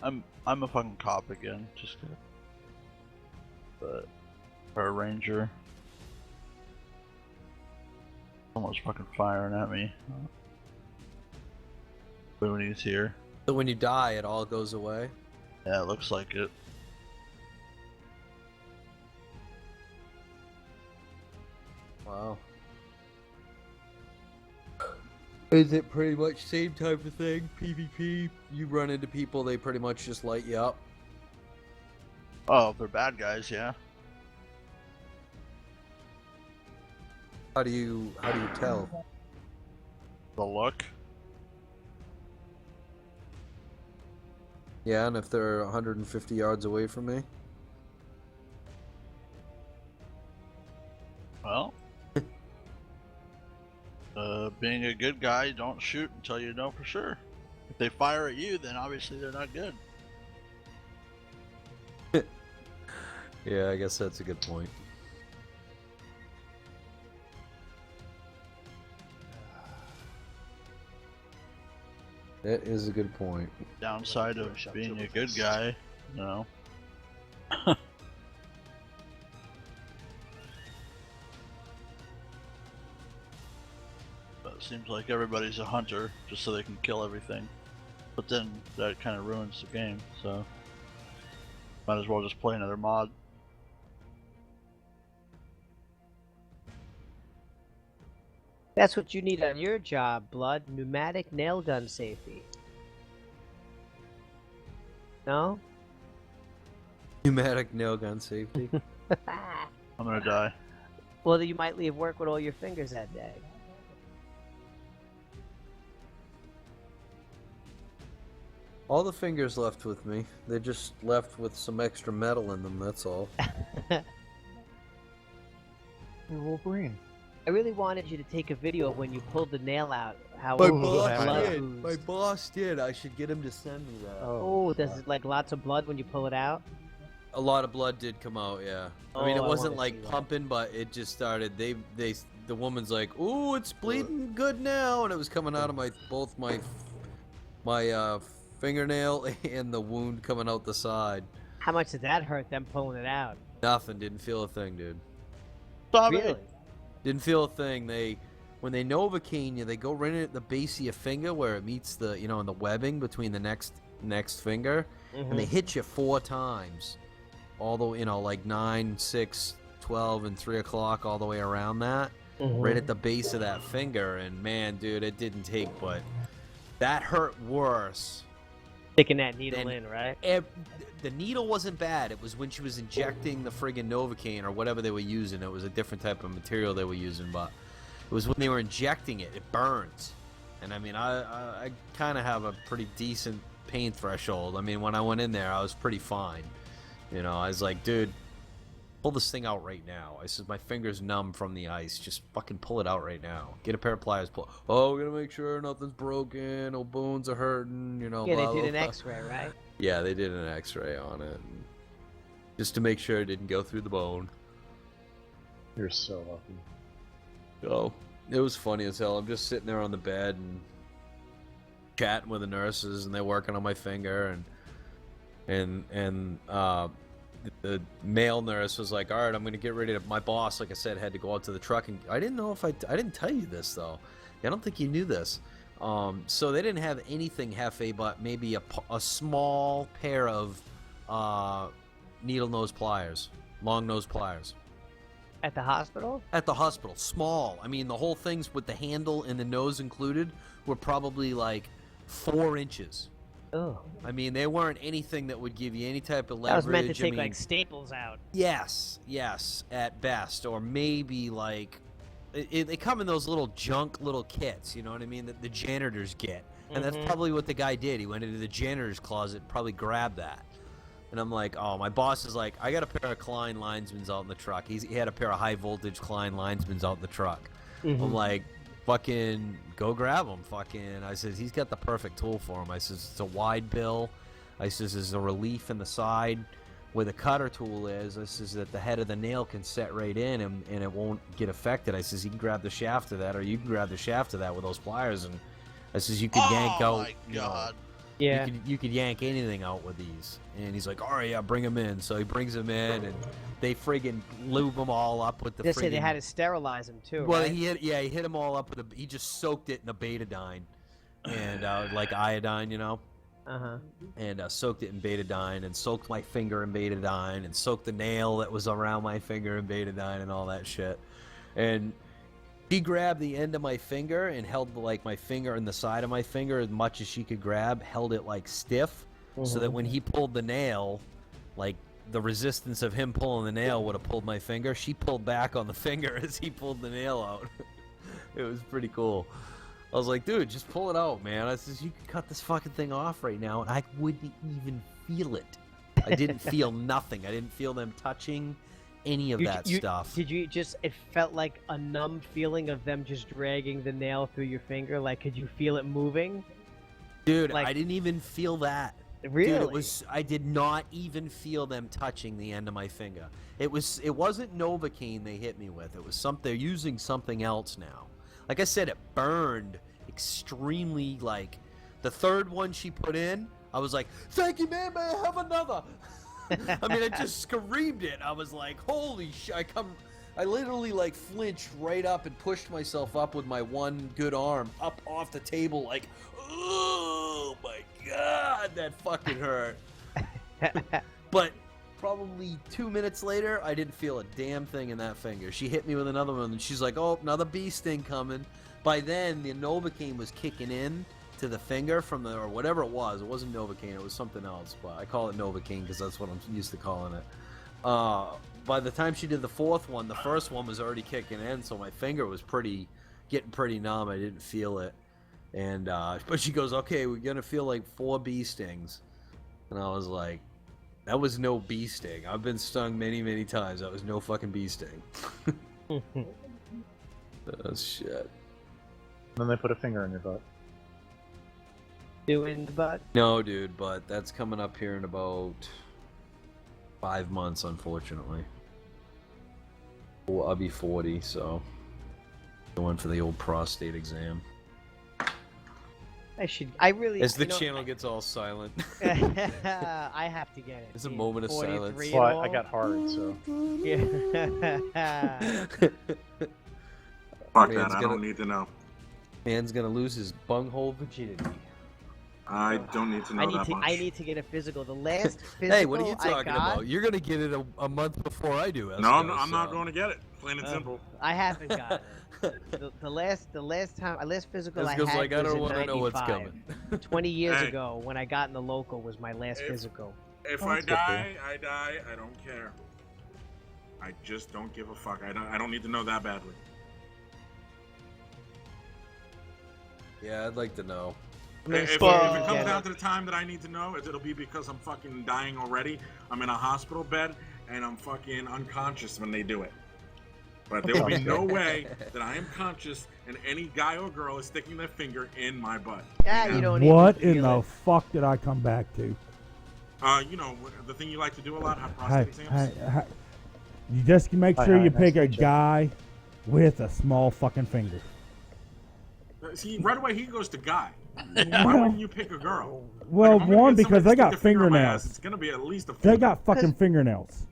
I'm a fucking cop again, just. But or a ranger. Someone's fucking firing at me. But when he's here. So when you die, it all goes away? Yeah, it looks like it. Wow. Is it pretty much same type of thing? PvP? You run into people, they pretty much just light you up? Oh, they're bad guys, yeah. How do you tell? The look. Yeah, and if they're 150 yards away from me? Well, being a good guy, don't shoot until you know for sure. If they fire at you, then obviously they're not good. Yeah, I guess that's a good point. That is a good point. Downside of being a good guy, you know. But it seems like everybody's a hunter just so they can kill everything. But then that kind of ruins the game, so might as well just play another mod. That's what you need on your job, Blood. Pneumatic nail gun safety. No? Pneumatic nail gun safety. I'm gonna die. Well, you might leave work with all your fingers that day. All the fingers left with me. They're just left with some extra metal in them, that's all. You're Wolverine. I really wanted you to take a video of when you pulled the nail out. How My all the boss blood did. oozed. My boss did. I should get him to send me that. Oh, does it like lots of blood when you pull it out? A lot of blood did come out, yeah. I mean, Oh, it I wasn't wanna like see that. pumping, but it just started. They the woman's like, "Ooh, it's bleeding good now," and it was coming out of both my fingernail and the wound coming out the side. How much did that hurt? Them pulling it out? Nothing. Didn't feel a thing, dude. Stop it. Really? Didn't feel a thing. When they Novocaine you, they go right in at the base of your finger where it meets the, in the webbing between the next finger, and they hit you 4 times, all the, like 9, 6, 12, and 3 o'clock, all the way around that, right at the base of that finger. And man, dude, it didn't take, but that hurt worse. Sticking that needle in, right? The needle wasn't bad. It was when she was injecting the friggin' Novocaine or whatever they were using. It was a different type of material they were using, but it was when they were injecting it. It burns. And I mean, I kind of have a pretty decent pain threshold. I mean, when I went in there, I was pretty fine. I was like, dude, pull this thing out right now. I said, my finger's numb from the ice. Just fucking pull it out right now. Get a pair of pliers. Oh, we're gonna make sure nothing's broken. No bones are hurting. Yeah, blah, they did blah, an blah. X-ray, right? Yeah, they did an X-ray on it, just to make sure it didn't go through the bone. You're so lucky. So it was funny as hell. I'm just sitting there on the bed and chatting with the nurses, and they're working on my finger, and the male nurse was like, "All right, I'm gonna get ready to." My boss, like I said, had to go out to the truck, and I didn't know if I didn't tell you this though. I don't think you knew this. So they didn't have anything hefe, but maybe a small pair of needle nose pliers, long nose pliers. At the hospital? At the hospital, small. I mean, the whole things with the handle and the nose included were probably like 4 inches. Oh. I mean, they weren't anything that would give you any type of leverage. That was meant to take I mean, like staples out. Yes, at best, or maybe like they come in those little junk little kits, you know what I mean, that the janitors get, and that's probably what the guy did. He went into the janitor's closet, probably grabbed that, and I'm like, oh, my boss is like, I got a pair of Klein linesmans out in the truck. He had a pair of high voltage Klein linesmans out in the truck. I'm like, fucking go grab him. Fucking, I says, he's got the perfect tool for him. I says, it's a wide bill. I says, there's a relief in the side where the cutter tool is. I says that the head of the nail can set right in and it won't get affected. I says, you can grab the shaft of that, or you can grab the shaft of that with those pliers, and I says, you could yank out. My God. Yeah. You could yank anything out with these. And he's like, all right, yeah, bring him in. So he brings him in, and they friggin' lube them all up with the They said they friggin'... had to sterilize them too, Well, right? he hit them all up with he just soaked it in a betadine, and like iodine, and soaked it in betadine, and soaked my finger in betadine, and soaked the nail that was around my finger in betadine, and all that shit. And she grabbed the end of my finger and held like my finger and the side of my finger as much as she could grab, held it like stiff, so that when he pulled the nail, like the resistance of him pulling the nail would have pulled my finger. She pulled back on the finger as he pulled the nail out. It was pretty cool. I was like, dude, just pull it out, man. I says, you can cut this fucking thing off right now, and I wouldn't even feel it. I didn't feel nothing. I didn't feel them touching any of that stuff. Did you just, it felt like a numb feeling of them just dragging the nail through your finger? Like, could you feel it moving? Dude, like- I didn't even feel that. Really? Dude, I did not even feel them touching the end of my finger. It wasn't Novocaine they hit me with. It was they're using something else now. Like I said, it burned extremely. Like the third one she put in, I was like, thank you, man, may I have another? I mean, I just screamed it. I was like, holy shit. I literally like flinched right up and pushed myself up with my one good arm up off the table like, oh my God, that fucking hurt. But probably 2 minutes later, I didn't feel a damn thing in that finger. She hit me with another one, and she's like, oh, another bee sting coming. By then, the Novocaine was kicking in to the finger or whatever it was. It wasn't Novocaine, it was something else, but I call it Novocaine because that's what I'm used to calling it. By the time she did the fourth one, the first one was already kicking in, so my finger was getting pretty numb. I didn't feel it. And but she goes, okay, we're gonna feel like 4 bee stings, and I was like, that was no bee sting. I've been stung many, many times. That was no fucking bee sting. That's shit. And then they put a finger in your butt. Doing the butt? No, dude, but that's coming up here in about 5 months, unfortunately. Well, I'll be 40, so Going for the old prostate exam. I really. As the you know, channel gets all silent. I have to get it. It's a Being moment of 43 silence. and Well, I all. got hard, so. Yeah. Fuck Man's that. I gonna- don't need to know. Man's gonna lose his bunghole virginity. I don't need to know that much. I need to get a physical. The last physical Hey, what are you I talking got, about? You're gonna get it a month before I do. No, I'm Esco, not so- going to get it. Plain and simple. I haven't got it. The last physical Esco's I had like, I was don't in want to know what's 95. coming. 20 years Hey. ago, when I got in the local, was my last If- physical. If Oh, I that's good for you. die, I die. I don't care. I just don't give a fuck. I don't need to know that badly. Yeah, I'd like to know. I'm gonna If stay it and comes get down it. to the time that I need to know, it'll be because I'm fucking dying already. I'm in a hospital bed and I'm fucking unconscious when they do it. But there will be no way that I am conscious and any guy or girl is sticking their finger in my butt. Yeah, you don't What even in feel the it. fuck did I come back to? You know, the thing you like to do a lot, have prostate exams. You just make Hi, sure hi, you nice pick to a meet you. guy with a small fucking finger. See, right away he goes to guy. Why wouldn't you pick a girl? Well, Like, if I'm gonna one, get because somebody they to got stick their finger in my ass, fingernails. It's gonna be at least a. They got fucking fingernails.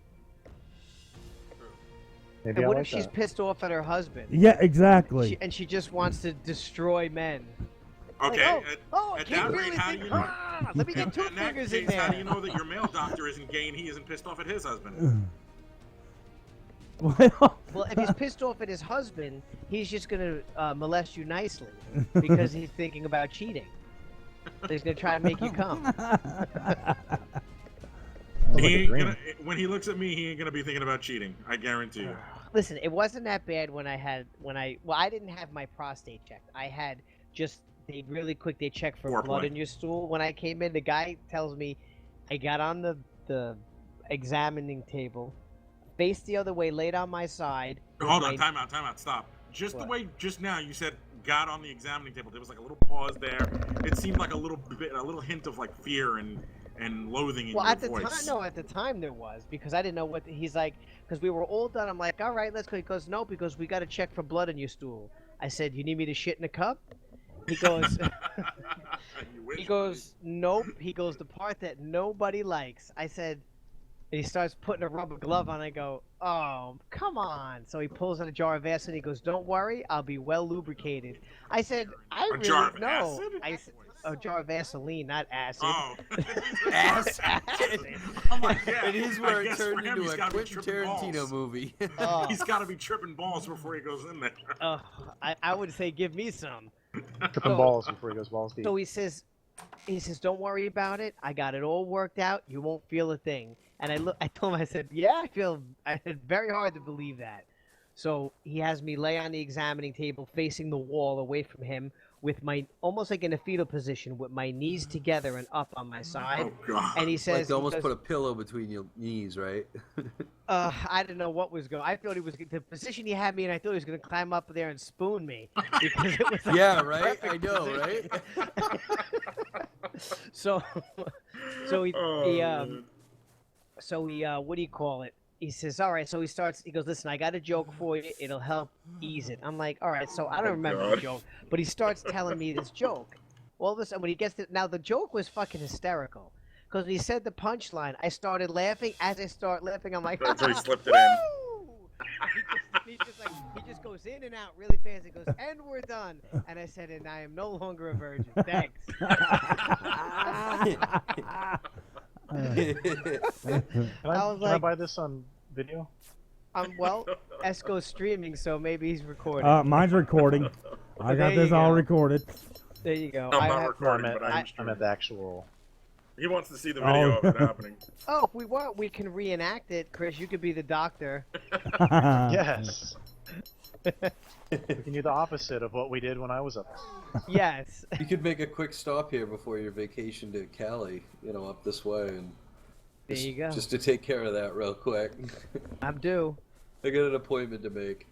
Maybe And I what like if she's that. pissed off at her husband? Yeah, exactly. And she just wants to destroy men. Okay. Like, oh, I at can't that rate, really how do think. you know? Ah, let me get two In that fingers in case, how do there. you know that your male doctor isn't gay and he isn't pissed off at his husband? Well, Well, if he's pissed off at his husband, he's just gonna molest you nicely because he's thinking about cheating. So he's gonna try to make you come. Sounds like He a ain't dream. gonna, when he looks at me, he ain't gonna be thinking about cheating. I guarantee you. Listen, it wasn't that bad when I didn't have my prostate checked. I had just they really quick they checked for blood Foreplay. in your stool. When I came in, the guy tells me I got on the examining table, faced the other way, laid on my side. with Hold on, my- time out, stop. Just What? the way just now you said got on the examining table, there was like a little pause there. It seemed like a little hint of like fear and loathing in Well, your at the voice. time, no, at the time there was because I didn't know what he's like. Because we were all done. I'm like, all right, let's go. He goes, no, because we got to check for blood in your stool. I said, you need me to shit in a cup? He goes, You wish, he goes, nope. He goes, the part that nobody likes. I said, and he starts putting a rubber glove on. I go, oh, come on. So he pulls out a jar of Vaseline. He goes, don't worry, I'll be well lubricated. I said, I A really jar of know. acid? I said, a jar of Vaseline, not acid. Oh. Ass. I'm like, yeah, It is I where it guess turned for him, into he's a gotta be Quentin tripping Tarantino balls. movie. Oh. He's got to be tripping balls before he goes in there. I would say give me some. Tripping balls before he goes balls deep. So he says, don't worry about it. I got it all worked out. You won't feel a thing. And I told him, I said, yeah, I had very hard to believe that. So he has me lay on the examining table facing the wall away from him with my, almost like in a fetal position with my knees together and up on my side. Oh god. And he Like says, they almost put a pillow between your knees, right? I didn't know what was going. I thought he was the position he had me in. I thought he was going to climb up there and spoon me because it was like Yeah, the right. I perfect know, position. right? So he Oh, so he what do you call it? He says, all right. So he goes, listen, I got a joke for you. It'll help ease it. I'm like, all right. So I don't remember the God. joke, but he starts telling me this joke. All of a sudden, when he gets to, now the joke was fucking hysterical. Because when he said the punchline, I started laughing. As I start laughing, I'm like, That's where he slipped it in. "Woo!" He just goes in and out really fast. He goes, and we're done. And I said, and I am no longer a virgin. Thanks. Can I I, was can I like- buy this on video? Well, Esco's streaming, so maybe he's recording. mine's recording. I got There you this all go. recorded. There you go. I'm I not have- recording, No, I but meant, I'm I streaming. meant the actual. He wants to see the video of it happening. Oh, if we want, we can reenact it. Chris, you could be the doctor. Yes. We can do the opposite of what we did when I was up. Yes. You could make a quick stop here before your vacation to Cali, up this way, and There you go. just to take care of that real quick. I'm due. I got an appointment to make.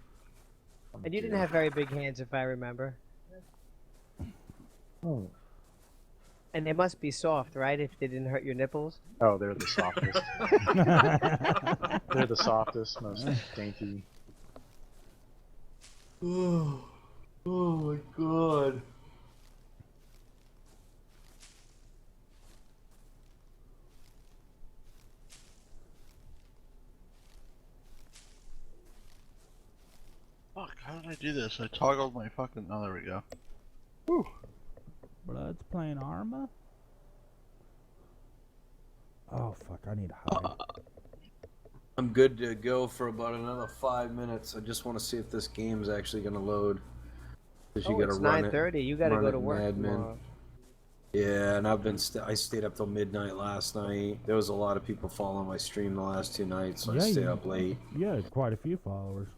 And you didn't have very big hands, if I remember. Oh. And they must be soft, right? If they didn't hurt your nipples. Oh, they're the softest. They're the softest, most dainty. Oh my god. Fuck, how did I do this? I toggled my fucking... Oh, there we go. Whew. Blood's playing Arma? Oh, fuck, I need to hide. I'm good to go for about another 5 minutes. I just want to see if this game's actually gonna load. 'Cause you Oh, gotta it's run it. 9:30. You gotta run go it to in work admin. tomorrow. Yeah, and I've been I stayed up till midnight last night. There was a lot of people following my stream the last 2 nights, so I stayed up late. You had quite a few followers.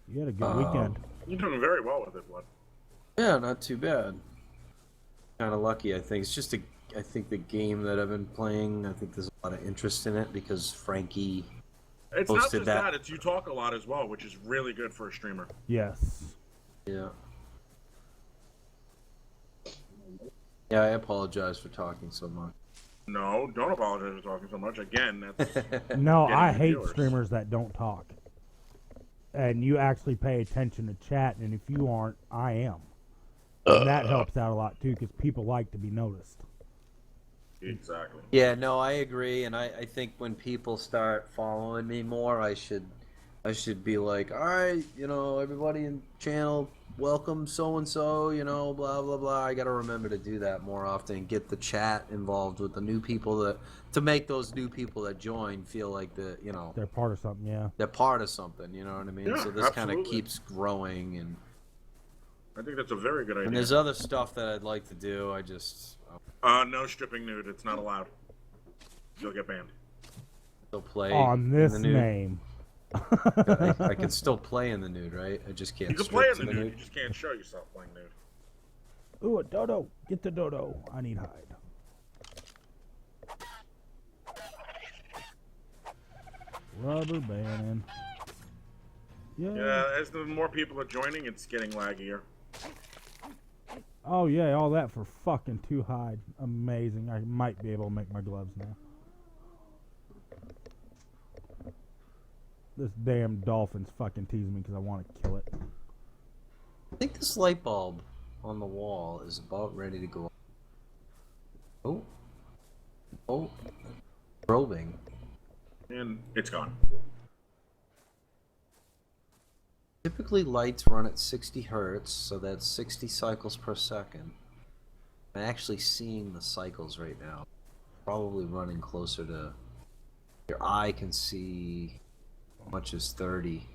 You had a good weekend. You're doing very well with it, Blood. Yeah, not too bad. Kind of lucky, I think. It's just I think the game that I've been playing, I think there's a lot of interest in it because Frankie It's not posted just that. that, it's you talk a lot as well, which is really good for a streamer. Yes. Yeah. Yeah, I apologize for talking so much. No, don't apologize for talking so much. Again, that's No, getting I the hate viewers. streamers that don't talk. And you actually pay attention to chat, and if you aren't, I am. And that helps out a lot, too, because people like to be noticed. Exactly. Yeah, no, I agree, and I think when people start following me more, I should be like, all right, you know, everybody in channel, welcome so and so, you know, blah blah blah. I gotta remember to do that more often and get the chat involved with the new people to make those new people that join feel like They're part of something, yeah. they're part of something. You know what I mean? Yeah, So this kind of absolutely. keeps growing, and I think that's a very good idea. there's other stuff that I'd like to do. I just No stripping nude. It's not allowed. You'll get banned. still play On in this the nude. name. I can still play in the nude, right? I just can't. You can strip play in to the nude. You just can't show yourself playing nude. Ooh, a dodo. Get the dodo. I need hide. Rubber banding. Yeah, as the more people are joining, it's getting laggier. Oh, yeah, all that for fucking 2 hide. Amazing. I might be able to make my gloves now. This damn dolphin's fucking teasing me because I want to kill it. I think this light bulb on the wall is about ready to go. Oh. Oh. Probing. And it's gone. Typically lights run at 60 hertz, so that's 60 cycles per second. I'm actually seeing the cycles right now. Probably running closer to... Your eye can see how much is 30.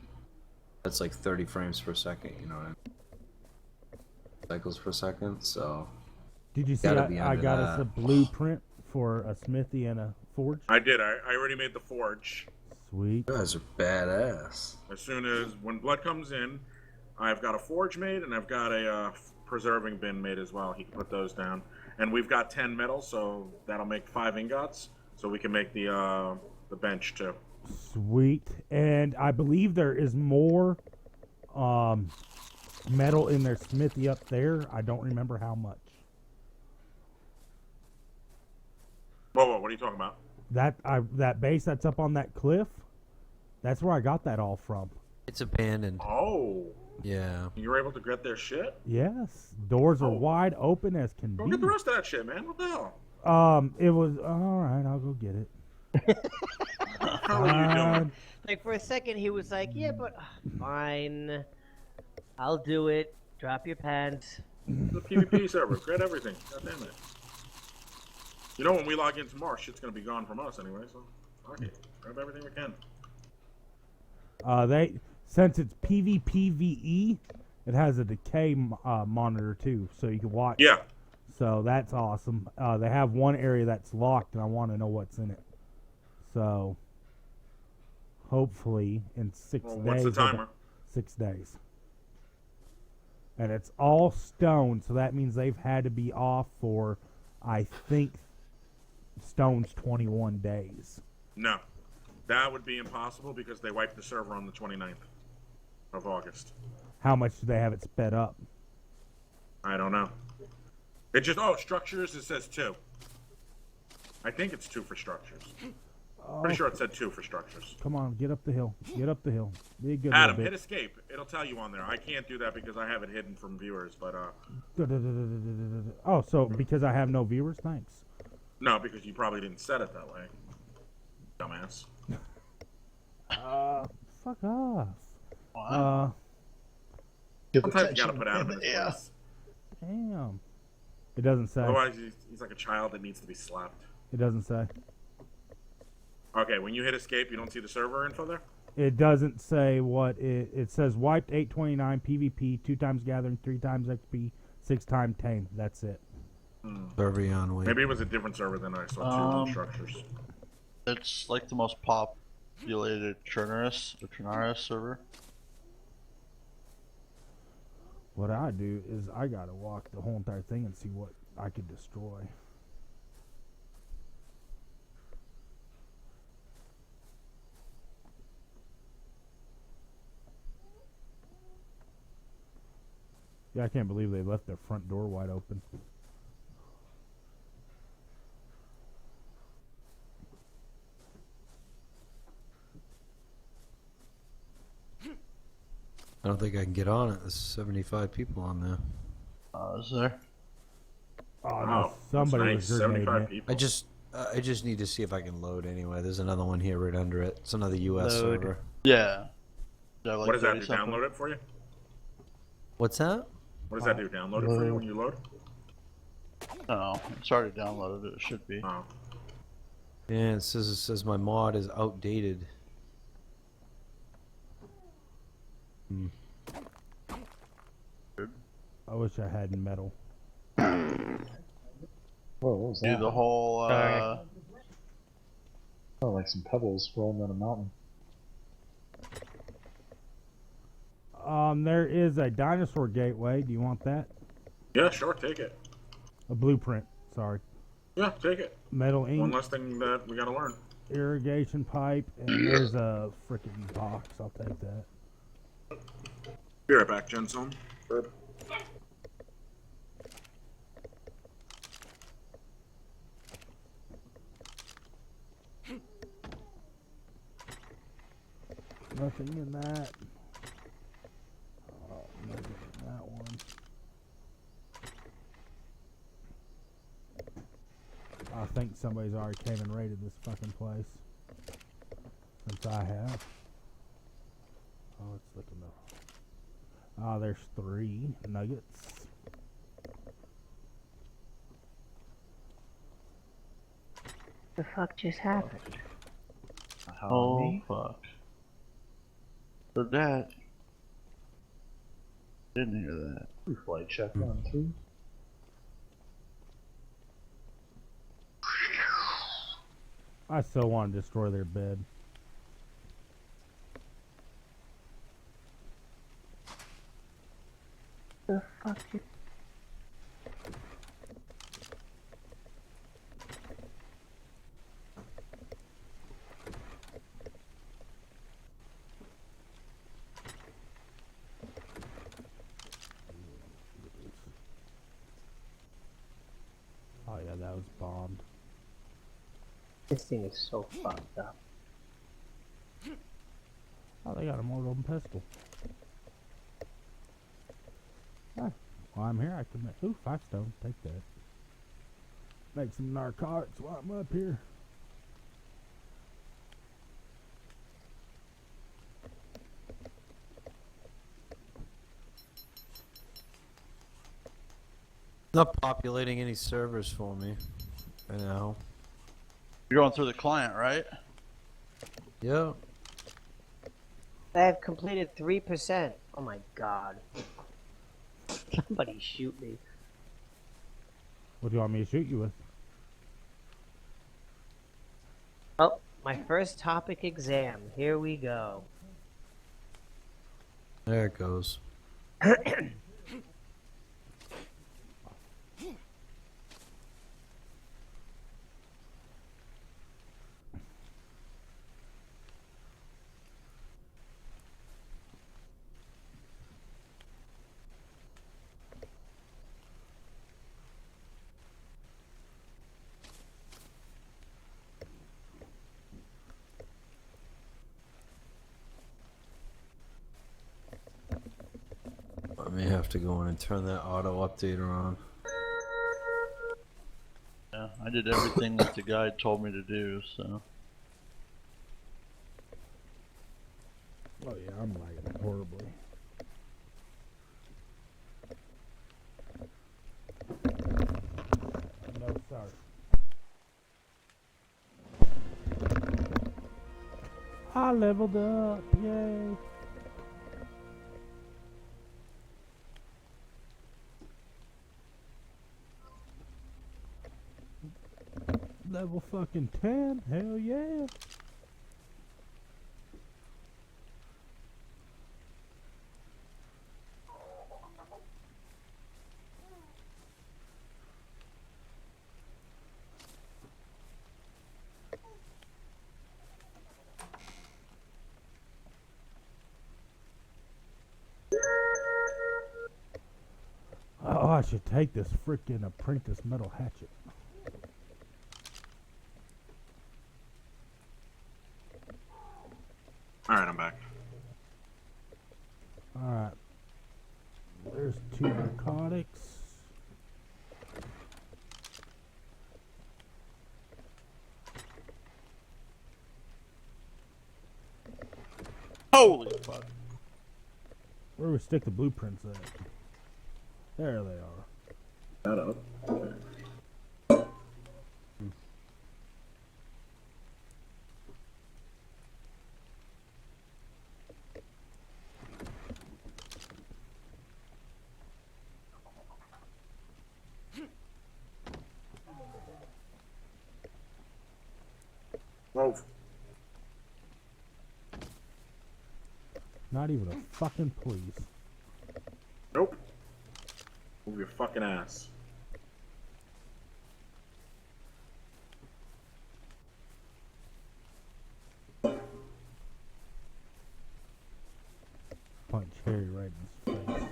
That's like 30 frames per second, you know what I mean? Cycles per second, so... Did you see Gotta be I under got us that. a blueprint for a smithy and a forge? I did. I already made the forge. Sweet. You guys are badass. As soon as when blood comes in, I've got a forge made and I've got a preserving bin made as well. He can put those down, and we've got 10 metal, so that'll make 5 ingots. So we can make the bench too. Sweet. And I believe there is more metal in their smithy up there. I don't remember how much. Whoa, what are you talking about? That base that's up on that cliff, that's where I got that all from. It's abandoned. Oh, Yeah. you're able to get their shit? Yes. Doors are Oh. wide open as can Go be. get the rest of that shit, man. What the hell? It was alright, I'll go get it. How are you doing? Like for a second, he was like, "Yeah, but fine, I'll do it. Drop your pants." The PvP server. Grab everything. God damn it. You know when we log in tomorrow, shit's gonna be gone from us anyway, so fuck it. Grab everything we can. Since it's PvPvE, it has a decay monitor too, so you can watch. Yeah. So that's awesome. They have one area that's locked, and I want to know what's in it. So hopefully in 6 Well, days. what's the timer? 6 days. And it's all stone, so that means they've had to be off for, I think, stone's 21 days. No. That would be impossible because they wiped the server on the 29th of August. How much do they have it sped up? I don't know. It just, structures, it says 2. I think it's 2 for structures. Oh, Pretty sure it said 2 for structures. come on, get up the hill. Get up the hill. Be a good Adam, little hit bit. escape. It'll tell you on there. I can't do that because I have it hidden from viewers, but Oh, so because I have no viewers, thanks. no, because you probably didn't set it that way. Dumbass. Fuck off. Wow. Give Sometimes you attention. gotta put Adam in his Yeah. place. Damn. It doesn't say. Otherwise, he's like a child that needs to be slapped. It doesn't say. Okay, when you hit escape, you don't see the server info there? It doesn't say what it says. Wiped 829 PvP, 2 times gathering, 3 times XP, 6 times tame. That's it. Server on wait. Maybe it was a different server than I saw. 2 structures. It's like the most populated Trinaris server. What I do is I gotta walk the whole entire thing and see what I could destroy. Yeah, I can't believe they left their front door wide open. I don't think I can get on it. There's 75 people on there. Is there? Oh, Wow, no, that's somebody nice. was grenading 75 it. people. I just need to see if I can load anyway. There's another one here right under it. It's another US Load. server. Yeah. Like What does that do? 30-something? Download it for you? What's that? What does that do? Download it for you when you load? No, it's already downloaded. It should be. Oh. Yeah, it says my mod is outdated. I wish I had metal. Whoa, what was Do that? the whole. Sorry. Oh, like some pebbles rolling down a mountain. There is a dinosaur gateway. Do you want that? Yeah, sure, take it. A blueprint. Sorry. Yeah, take it. Metal One ink, less thing that we gotta learn. irrigation pipe, and there's a freaking box. I'll take that. Be right back, Jensen. Nothing in that. Oh, nothing in that one. I think somebody's already came and raided this fucking place. Since I have. Oh, it's looking though. Ah, there's 3 nuggets. The fuck just happened? Oh, fuck. So that. Didn't hear that. Flight check 1, 2. I still want to destroy their bed. The fuck just... Oh yeah, that was bombed. This thing is so fucked up. Oh, they got a mortal pistol. Ah, while I'm here, I can make... Ooh, 5 stone. Take that. Make some narcotics while I'm up here. Not populating any servers for me right now. You're going through the client, right? Yeah. I have completed 3%. Oh my god. Somebody shoot me. What do you want me to shoot you with? Oh, my first topic exam. Here we go. There it goes. have to go in and turn that auto updater on. Yeah, I did everything that the guide told me to do, so. Oh yeah, I'm lagging horribly. No, sir. I leveled up, yay! Level fucking 10, hell yeah! Oh, I should take this freaking apprentice metal hatchet. Alright, I'm back. Alright. There's 2 narcotics. Holy fuck. Where do we stick the blueprints at? There they are. That up. Okay. Move. Not even a fucking please. Nope. Move your fucking ass. Punch Harry right in his face.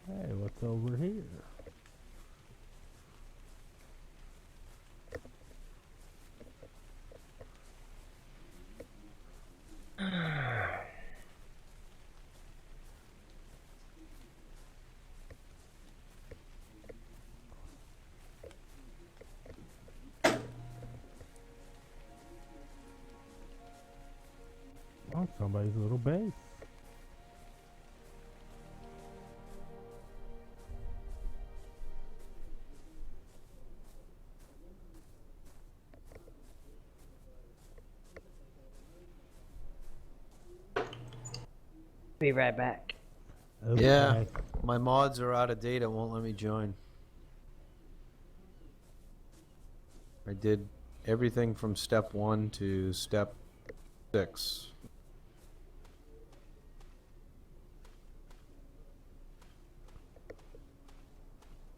Hey, what's over here? Oh, somebody's little base. Be right back. Okay. Yeah, my mods are out of date. It won't let me join. I did everything from step 1 to step 6.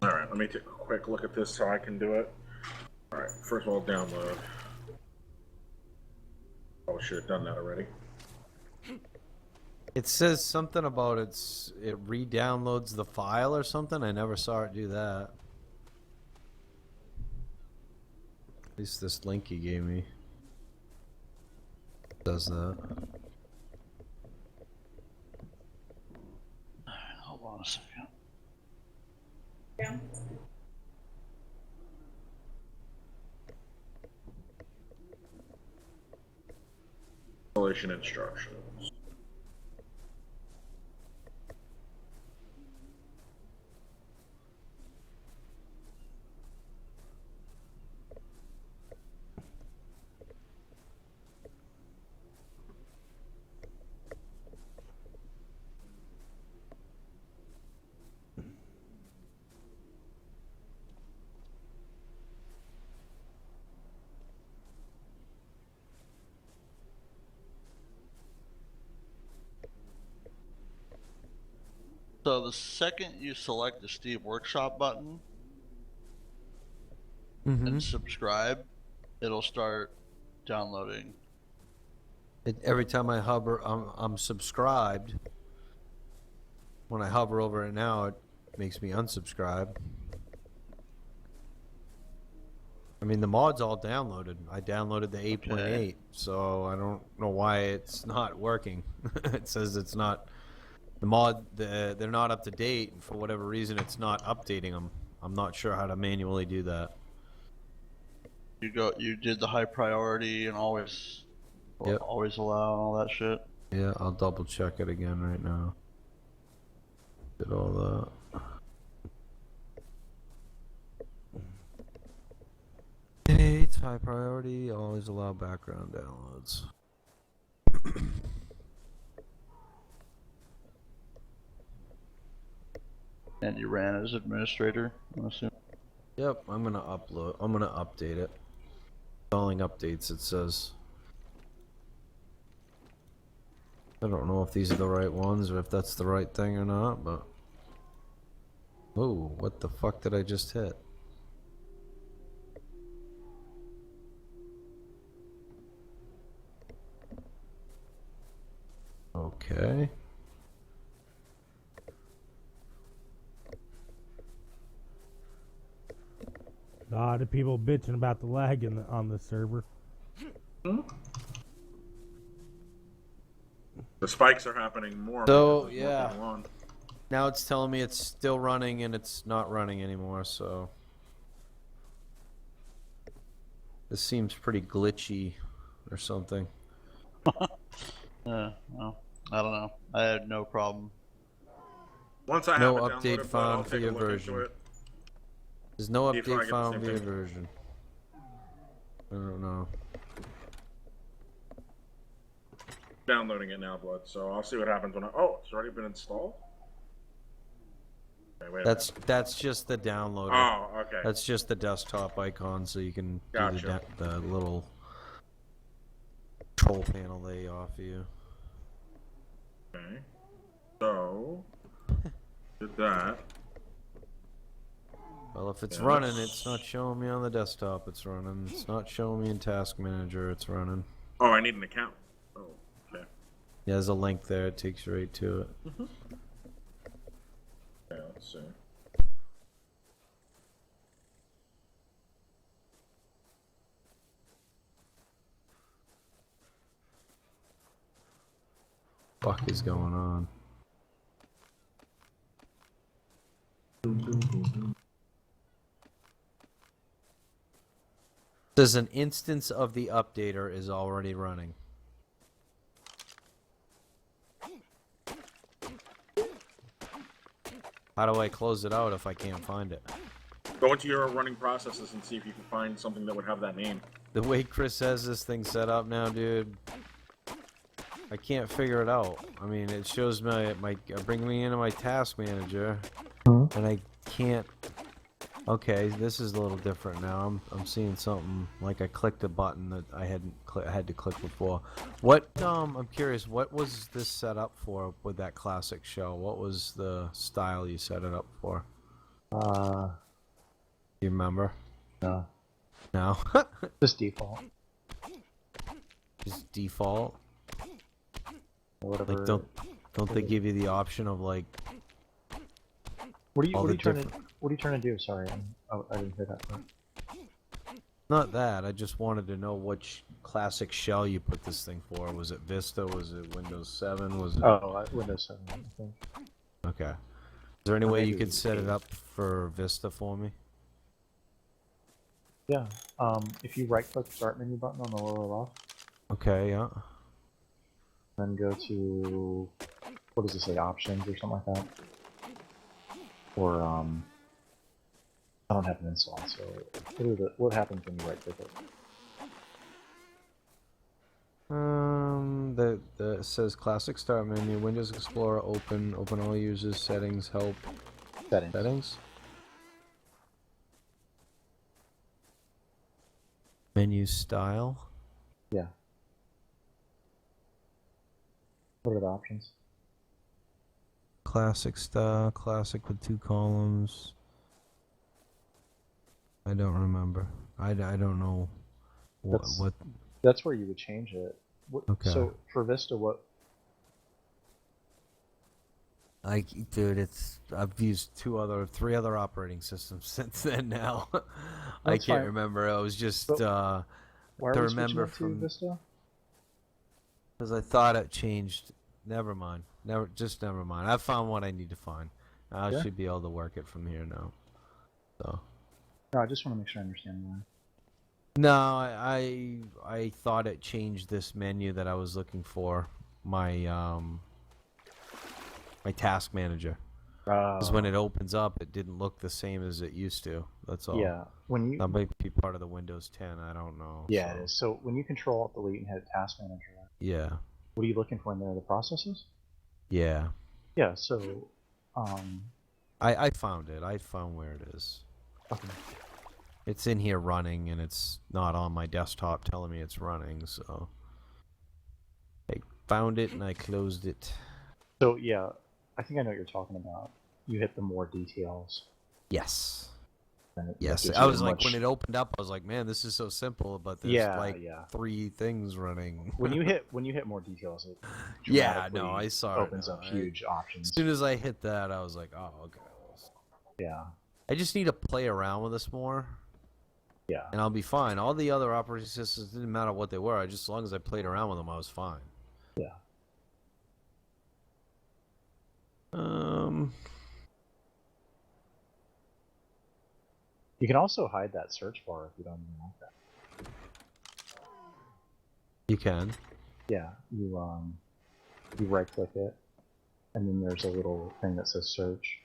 Alright, let me take a quick look at this so I can do it. Alright, first of all, download. Oh, I should have done that already. It says something about it re-downloads the file or something. I never saw it do that. At least this link he gave me does that. Hold on a second. Installation instructions. So the second you select the Steam Workshop button Mm-hmm. and subscribe, it'll start downloading. Every time I hover, I'm subscribed. When I hover over it now, it makes me unsubscribe. I mean, the mod's all downloaded. I downloaded the 8.8, Okay. so I don't know why it's not working. It says it's not the mod. They're not up to date, and for whatever reason, it's not updating them. I'm not sure how to manually do that. You did the high priority and always Yep. always allow and all that shit. Yeah, I'll double check it again right now. Did all that. It's high priority. Always allow background downloads. And you ran as administrator, I'm assuming. Yep, I'm gonna update it. Installing updates, it says. I don't know if these are the right ones or if that's the right thing or not, but. Whoa, what the fuck did I just hit? Okay. A lot of people bitching about the lag on the server. The spikes are happening more. So, because there's more yeah. people on. Now it's telling me it's still running and it's not running anymore, so. This seems pretty glitchy or something. Well, I don't know. I had no problem. Once I No have it update downloaded, found I'll for take a your look into version. it. There's no See if I update get the found same via thing. version. I don't know. Downloading it now, Blood. So I'll see what happens when I. Oh, it's already been installed. Okay, wait a That's just the downloader. minute. Oh, okay. That's just the desktop icon, so you can Gotcha. do the little control panel they offer you. Okay. So did that. Well, if it's Yeah, running, that's- it's not showing me on the desktop. It's running. It's not showing me in Task Manager. It's running. Oh, I need an account. Oh, okay. Yeah, there's a link there. It takes you right to it. Okay, let's see. Fuck is going on? Says an instance of the updater is already running. How do I close it out if I can't find it? Go into your running processes and see if you can find something that would have that name. The way Chris has this thing set up now, dude, I can't figure it out. I mean, it shows my bring me into my task manager, and I can't. Okay, this is a little different now. I'm seeing something like I clicked a button that I had to click before. What I'm curious, what was this set up for with that classic shell? What was the style you set it up for? Do you remember? No. No. Just default. Just default. Or whatever. Like don't they give you the option of like What are you all the trying to do? Sorry, I didn't hear that part. Not that. I just wanted to know which classic shell you put this thing for. Was it Vista? Was it Windows 7? Was it? Oh, Windows 7, I think. Okay. Is there any way you maybe could set it up for Vista for me? Yeah. If you right-click the Start menu button on the lower left, Okay. Yeah. then go to what does it say? Options or something like that. Or I don't have an install, so what happens when you right-click it? It says classic start menu, Windows Explorer open all users, settings, help, settings. Menu style. Yeah. What are the options? Classic style, classic with 2 columns. I don't remember. I don't know what. That's where you would change it. Okay. So for Vista, what? Dude, I've used 3 other operating systems since then. Now, I That's can't fine. remember. I was just But to Why are we switching remember it to from Vista? because I thought it changed. Never mind. Never mind. I found what I need to find. I Yeah? should be able to work it from here now. So. No, I just want to make sure I understand why. No, I thought it changed this menu that I was looking for. My my task manager. Because when it opens up, it didn't look the same as it used to. That's all. Yeah, when you That might be part of the Windows 10. I don't know. yeah, so. it is. So when you Control Alt Delete and hit Task Manager, Yeah. what are you looking for in there? The processes? Yeah. Yeah. So, um, I found it. I found where it is. okay. It's in here running, and it's not on my desktop telling me it's running. So I found it and I closed it. So yeah, I think I know what you're talking about. You hit the more details. Yes. And it Yes, gives I you was like, much... when it opened up, I was like, man, this is so simple, but there's yeah. 3 things running. when you hit more details, it Yeah, dramatically no, I saw opens it. up huge options. As soon as I hit that, I was like, oh, okay. Yeah. I just need to play around with this more, Yeah. and I'll be fine. All the other operating systems didn't matter what they were. As long as I played around with them, I was fine. Yeah. You can also hide that search bar if you don't even want that. You can. Yeah, you right click it, and then there's a little thing that says search,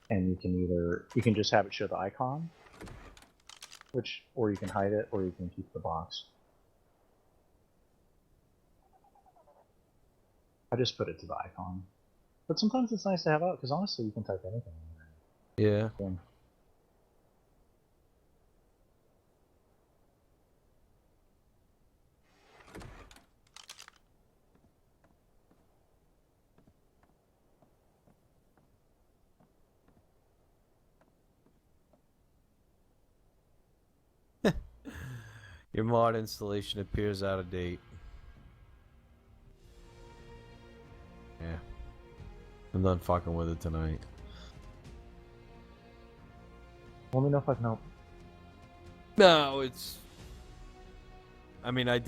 and you can just have it show the icon, or you can hide it, or you can keep the box. I just put it to the icon, but sometimes it's nice to have out because honestly, you can type anything in there. Yeah. Yeah. Your mod installation appears out of date. Yeah. I'm done fucking with it tonight. Let me know if I can help. No, it's... I mean, I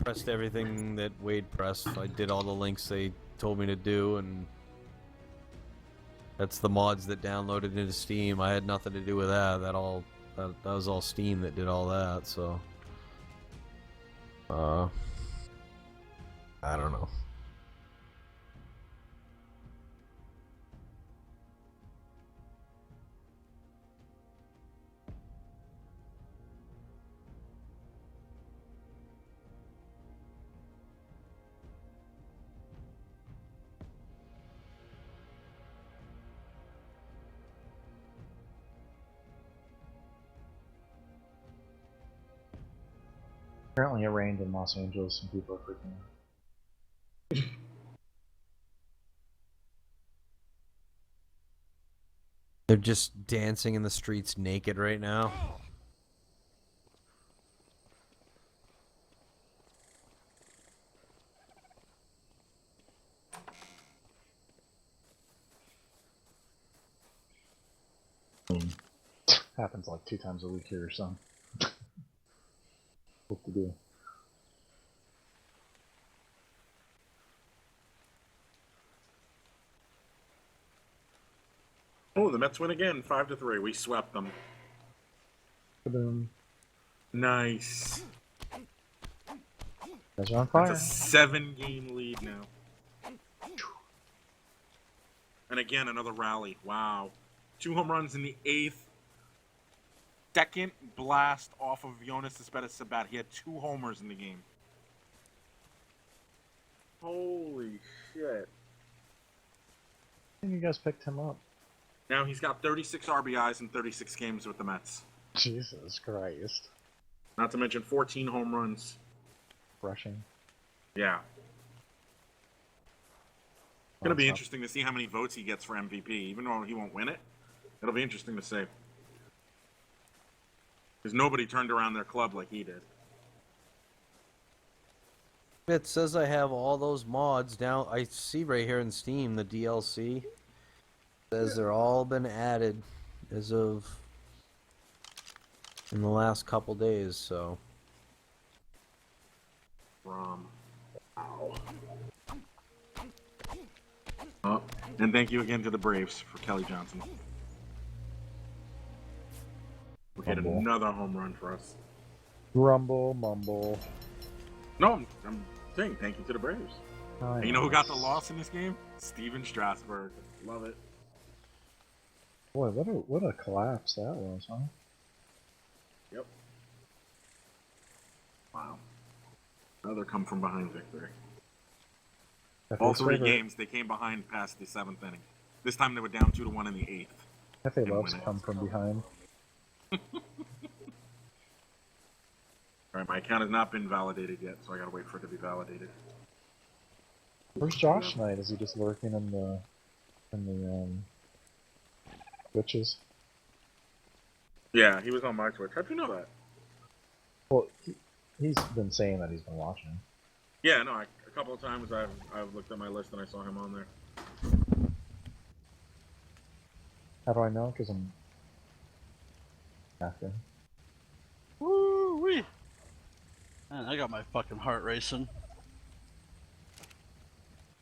pressed everything that Wade pressed. I did all the links they told me to do, and... That's the mods that downloaded into Steam. I had nothing to do with that. That was all Steam that did all that, so... I don't know. Apparently it rained in Los Angeles and people are freaking out. They're just dancing in the streets naked right now. Happens like 2 times a week here or something. What to do? Oh, the Mets win again, 5-3. We swept them. Boom. Nice. Guys are on fire. That's a 7-game lead now. And again, another rally. Wow. 2 home runs in the 8th. Second blast off of Jonas Cespedes Sabat. He had 2 homers in the game. Holy shit. I think you guys picked him up. Now he's got 36 RBIs in 36 games with the Mets. Jesus Christ. Not to mention 14 home runs. Rushing. Yeah. gonna be nonstop. interesting to see how many votes he gets for MVP, even though he won't win it. It'll be interesting to see. Because nobody turned around their club like he did. It says I have all those mods down. I see right here in Steam the DLC. Says they're all been added as of in the last couple days. So Rom. Wow. Oh, and thank you again to the Braves for Kelly Johnson. We hit Rumble. another home run for us. Rumble, mumble. No, I'm saying thank you to the Braves. I And you know who got the loss in this game? Steven Strasburg. Love it. Boy, what a collapse that was, huh? Yep. Wow. Another come from behind victory. All three games they came behind past the 7th inning. This time they were down 2-1 in the 8th. FA and loves win it. come from behind. Alright, my account has not been validated yet, so I gotta wait for it to be validated. Where's Josh tonight? Is he just lurking in the Twitches? Yeah, he was on my Twitch. How'd you know that? Well, he's been saying that he's been watching. Yeah, no, a couple of times I've looked at my list and I saw him on there. How do I know? Because I'm after. Woo wee! Man, I got my fucking heart racing.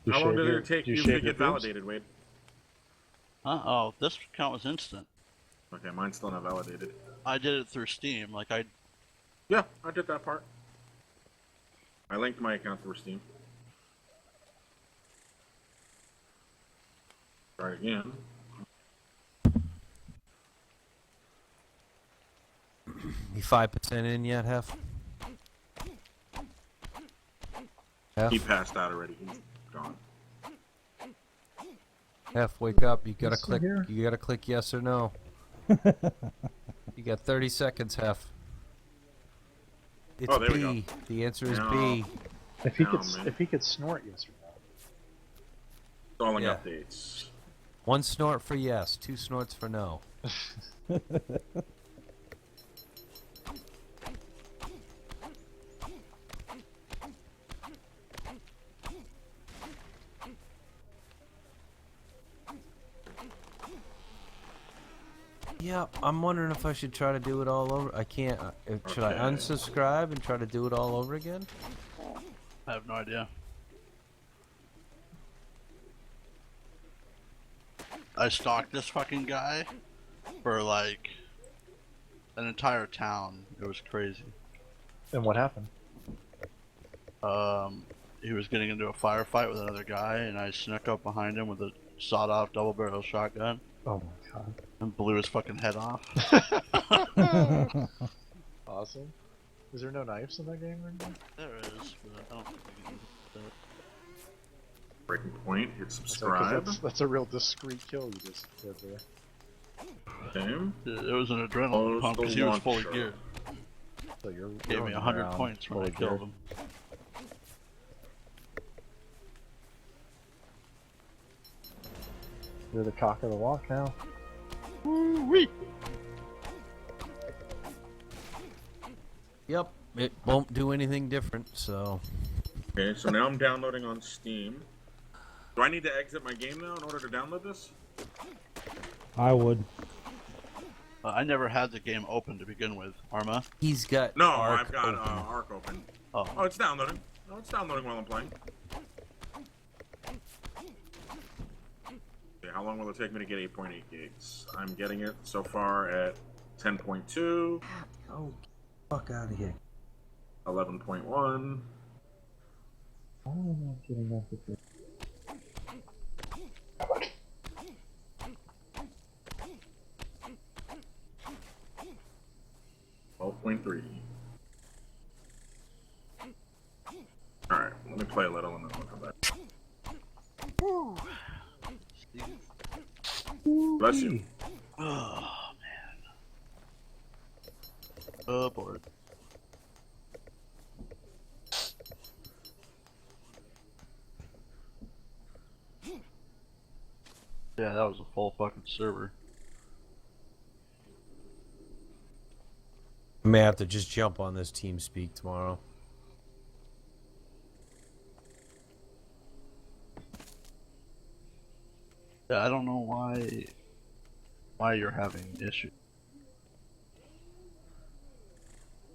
You How long shave did your- it take do you you to shave your get boobs? validated, Wade? Huh? Oh, this count was instant. Okay, mine's still not validated. I did it through Steam. Like Yeah, I did that part. I linked my account through Steam. Try again. You 5% in yet, Hef? He Hef, passed out already. He's gone. Hef, wake up! You gotta He's still click. here. You gotta click yes or no. You got 30 seconds, Hef. It's Oh, there we B. The answer is No. B. If he No, could, man. if he could snort yesterday. Stalling Yeah. updates. 1 snort for yes, 2 snorts for no. Yeah, I'm wondering if I should try to do it all over. I can't. Should I Okay. unsubscribe and try to do it all over again? I have no idea. I stalked this fucking guy for like an entire town. It was crazy. And what happened? He was getting into a firefight with another guy, and I snuck up behind him with a sawed-off double-barrel shotgun Oh my god. and blew his fucking head off. Awesome. Is there no knives in that game or anything? There is, but I don't think I can do that. Breaking point. Hit That's okay, 'cause subscribe. that's a real discreet kill you just did there. Damn. It was an adrenaline pump because he was fully Launcher. geared. So you're Gave me running 100 around points when I fully killed geared. him. You're the cock of the walk now. Woo-wee! Yep. It won't do anything different, so. Okay, so now I'm downloading on Steam. Do I need to exit my game now in order to download this? I would. I never had the game open to begin with, Arma. He's got. No, Arc I've got open. Arc open. Oh, Oh, it's downloading. Oh, it's downloading while I'm playing. Okay, how long will it take me to get 8.8 gigs? I'm getting it so far at 10.2, Oh, fuck out of here. 11.1. Why am I not getting that with 12.3. Alright, let me play a little and then we'll come back. Bless you. oh man. Oh boy. Yeah, that was a full fucking server. I may have to just jump on this TeamSpeak tomorrow. Yeah, I don't know why you're having issues.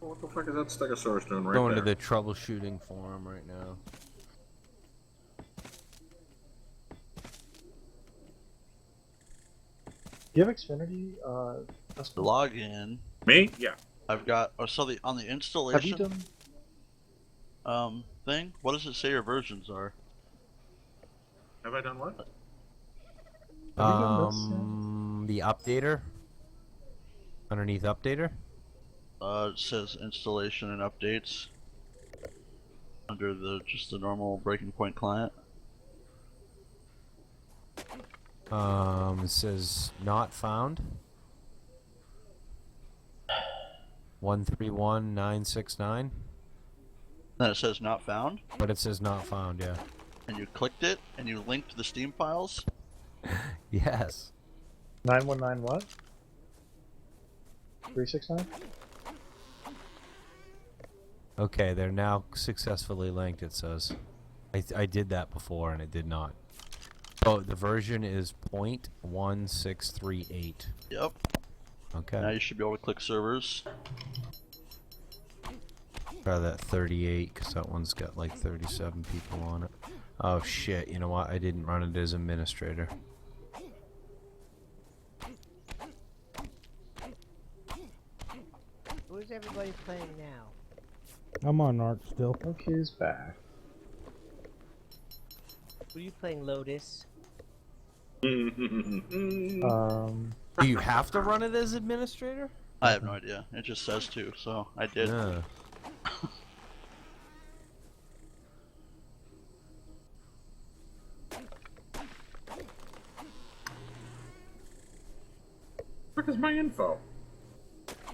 What the fuck is that Stegosaurus doing right Going there? to the troubleshooting forum right now. Do you have Xfinity? Dustin? Log in. Me? Yeah. I've got so on the Have you installation done? thing. What does it say your versions are? Have I done what? Have you done this? The updater. Underneath updater. It says installation and updates under just the normal Breaking Point client. It says not found. 131969. Then it says not found, But it says not found, yeah. and you clicked it and you linked the Steam files. Yes. 919 what? 369? Okay, they're now successfully linked, it says. I did that before and it did not. Oh, the version is 0.1638. Yep. Okay. Now you should be able to click servers. Try that 38, because that one's got like 37 people on it. Oh shit, you know what? I didn't run it as administrator. Who's everybody playing now? I'm on Ark still. Look who's back. Who are you playing, Lotus? Do you have to run it as administrator? I have no idea. It just says to, so I did. Yeah. What is my info?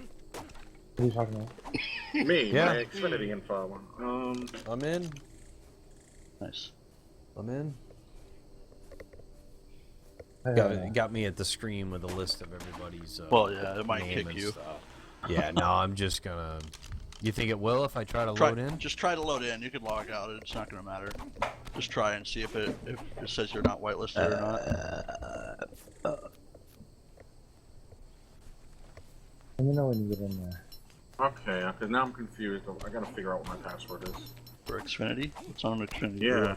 What are you talking about? Me, Yeah. my Xfinity info. I'm in. Nice. I'm in. Uh, Got me at the screen with a list of everybody's. Well, yeah, it might name kick and you. stuff. Yeah, no, I'm just gonna. You think it will if I try to load in? Just try to load in. You can log out. It's not gonna matter. Just try and see if it says you're not whitelisted or not. Let me know when you get in there. Okay, because now I'm confused. I gotta figure out what my password is. For Xfinity? It's on Xfinity. Yeah.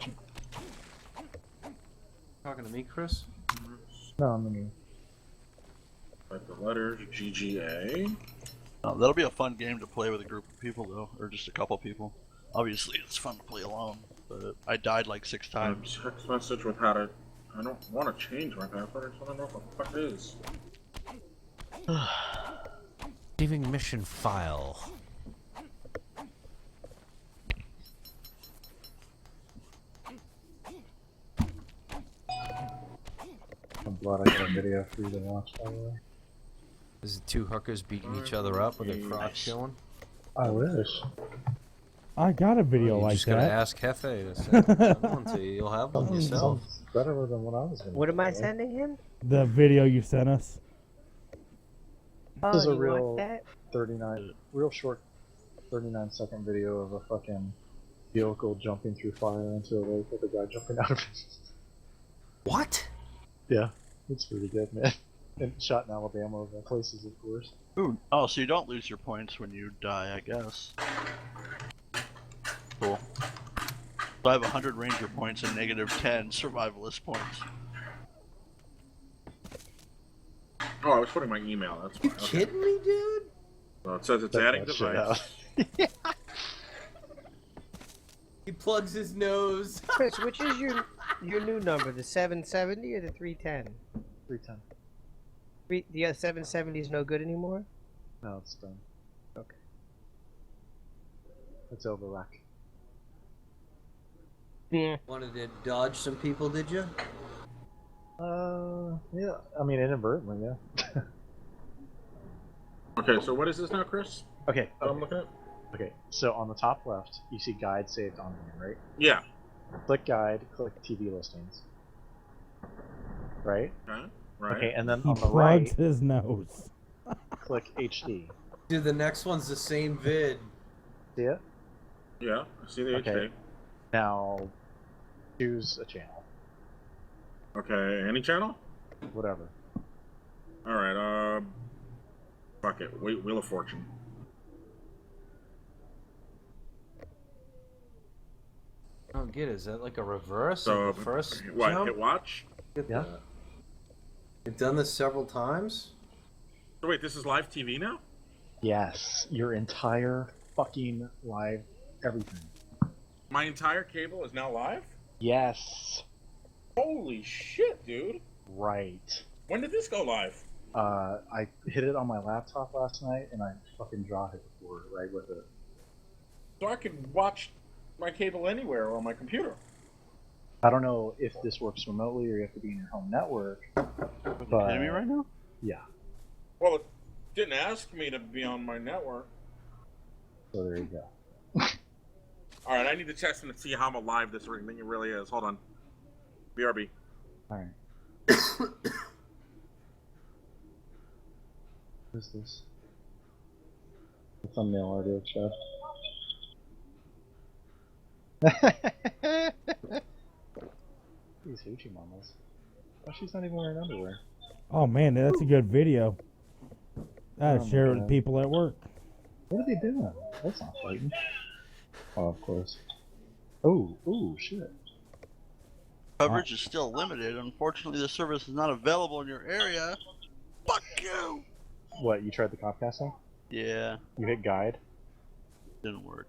Talking to me, Chris? No, I'm in here. Like the letters GGA. That'll be a fun game to play with a group of people, though, or just a couple people. Obviously, it's fun to play alone, but I died like 6 times. Text message with how to. I don't want to change my password. I just want to know what the fuck it is. Saving mission file. I'm glad I got a video for you to watch, by the way. Is it 2 hookers beating each other up with their crotch showing? I wish. I got a video You like just gotta that. ask Hefe to send one to you. You'll have one yourself. Sounds better than what I was going to What am I sending him? The video you sent us. Oh, is a you real- want that? 39, real short 39-second video of a fucking vehicle jumping through fire into a lake with a guy jumping out of it. What? Yeah, it's pretty good, man. And shot in Alabama of all places, of course. Ooh. Oh, so you don't lose your points when you die, I guess. Cool. So I have 100 ranger points and negative 10 survivalist points. Oh, I was putting my email. That's You fine. Okay. kidding me, dude? So it says it's Check adding that shit device. out. He plugs his nose. Chris, which is your new number? The 770 or the 310? 310. The 770 is no good anymore? No, it's done. Okay. It's over, Rack. Yeah. Wanted to dodge some people, did you? Yeah. I mean, inadvertently, yeah. Okay, so what is this now, Chris? Okay. That I'm looking at? Okay. So on the top left, you see guide saved on there, right? Yeah. Click guide. Click TV listings. right? Okay. Right. Okay, and then He on the plugs right, his nose. click HD. Dude, the next one's the same vid. See it? Yeah, I see the Okay. HD. Now, choose a channel. Okay, any channel? Whatever. All right. Fuck it. Wheel of Fortune. I don't get it. Is that like a reverse So of the first what? jump? Hit watch. Get Yeah. that. You've done this several times? So wait, this is live TV now? Yes, your entire fucking live everything. My entire cable is now live? Yes. Holy shit, dude. Right. When did this go live? I hit it on my laptop last night, and I fucking draw hit before right with it. So I could watch my cable anywhere on my computer. I don't know if this works remotely or you have to be in your home network. Are you kidding me right now? Yeah. Well, it didn't ask me to be on my network. So there you go. All right, I need to test and see how alive this thing really is. Hold on. BRB. All right. What is this? The thumbnail audio stuff. These hoochie mamas. Oh, she's not even wearing underwear. Oh man, that's a good video. I Oh my share it with God. people at work. What are they doing? That's not fighting. Oh, of course. Oh, ooh, shit. Coverage is still limited. Unfortunately, the service is not available in your area. Fuck you! What, you tried the Comcast thing? Yeah, You hit guide? didn't work.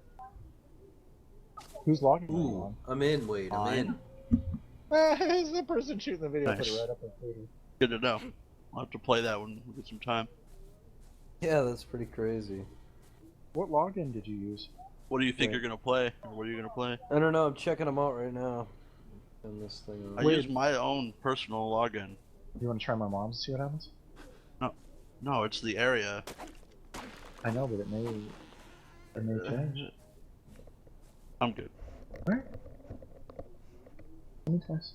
Who's logging Ooh, on? I'm in, Wade. I'm in. It's the person shooting the video. Put Nice. it right up on Twitter. Good to know. I'll have to play that when we get some time. Yeah, that's pretty crazy. What login did you use? What do you think Wait. you're gonna play? Or what are you gonna play? I don't know. I'm checking them out right now. And this thing. I use my own personal login. You want to try my mom's and see what happens? No, it's the area. I know, but it may change. I'm good. Alright. Let me twice.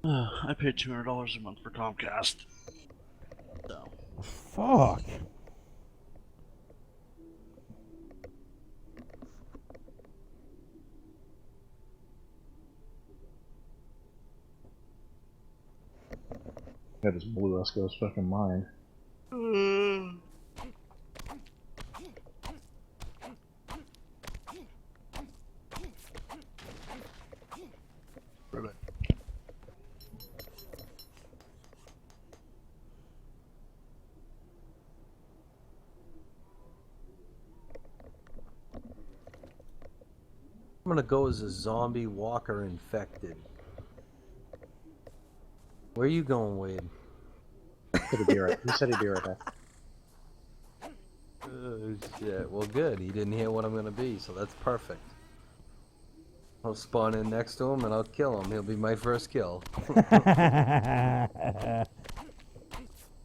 I paid $200 a month for Comcast. So. Fuck. That just blew Esco's fucking mind. Ribbit. I'm gonna go as a zombie walker infected. Where are you going, Wade? He said he'd be right back. Oh shit. Well, good. He didn't hear what I'm gonna be, so that's perfect. I'll spawn in next to him and I'll kill him. He'll be my first kill.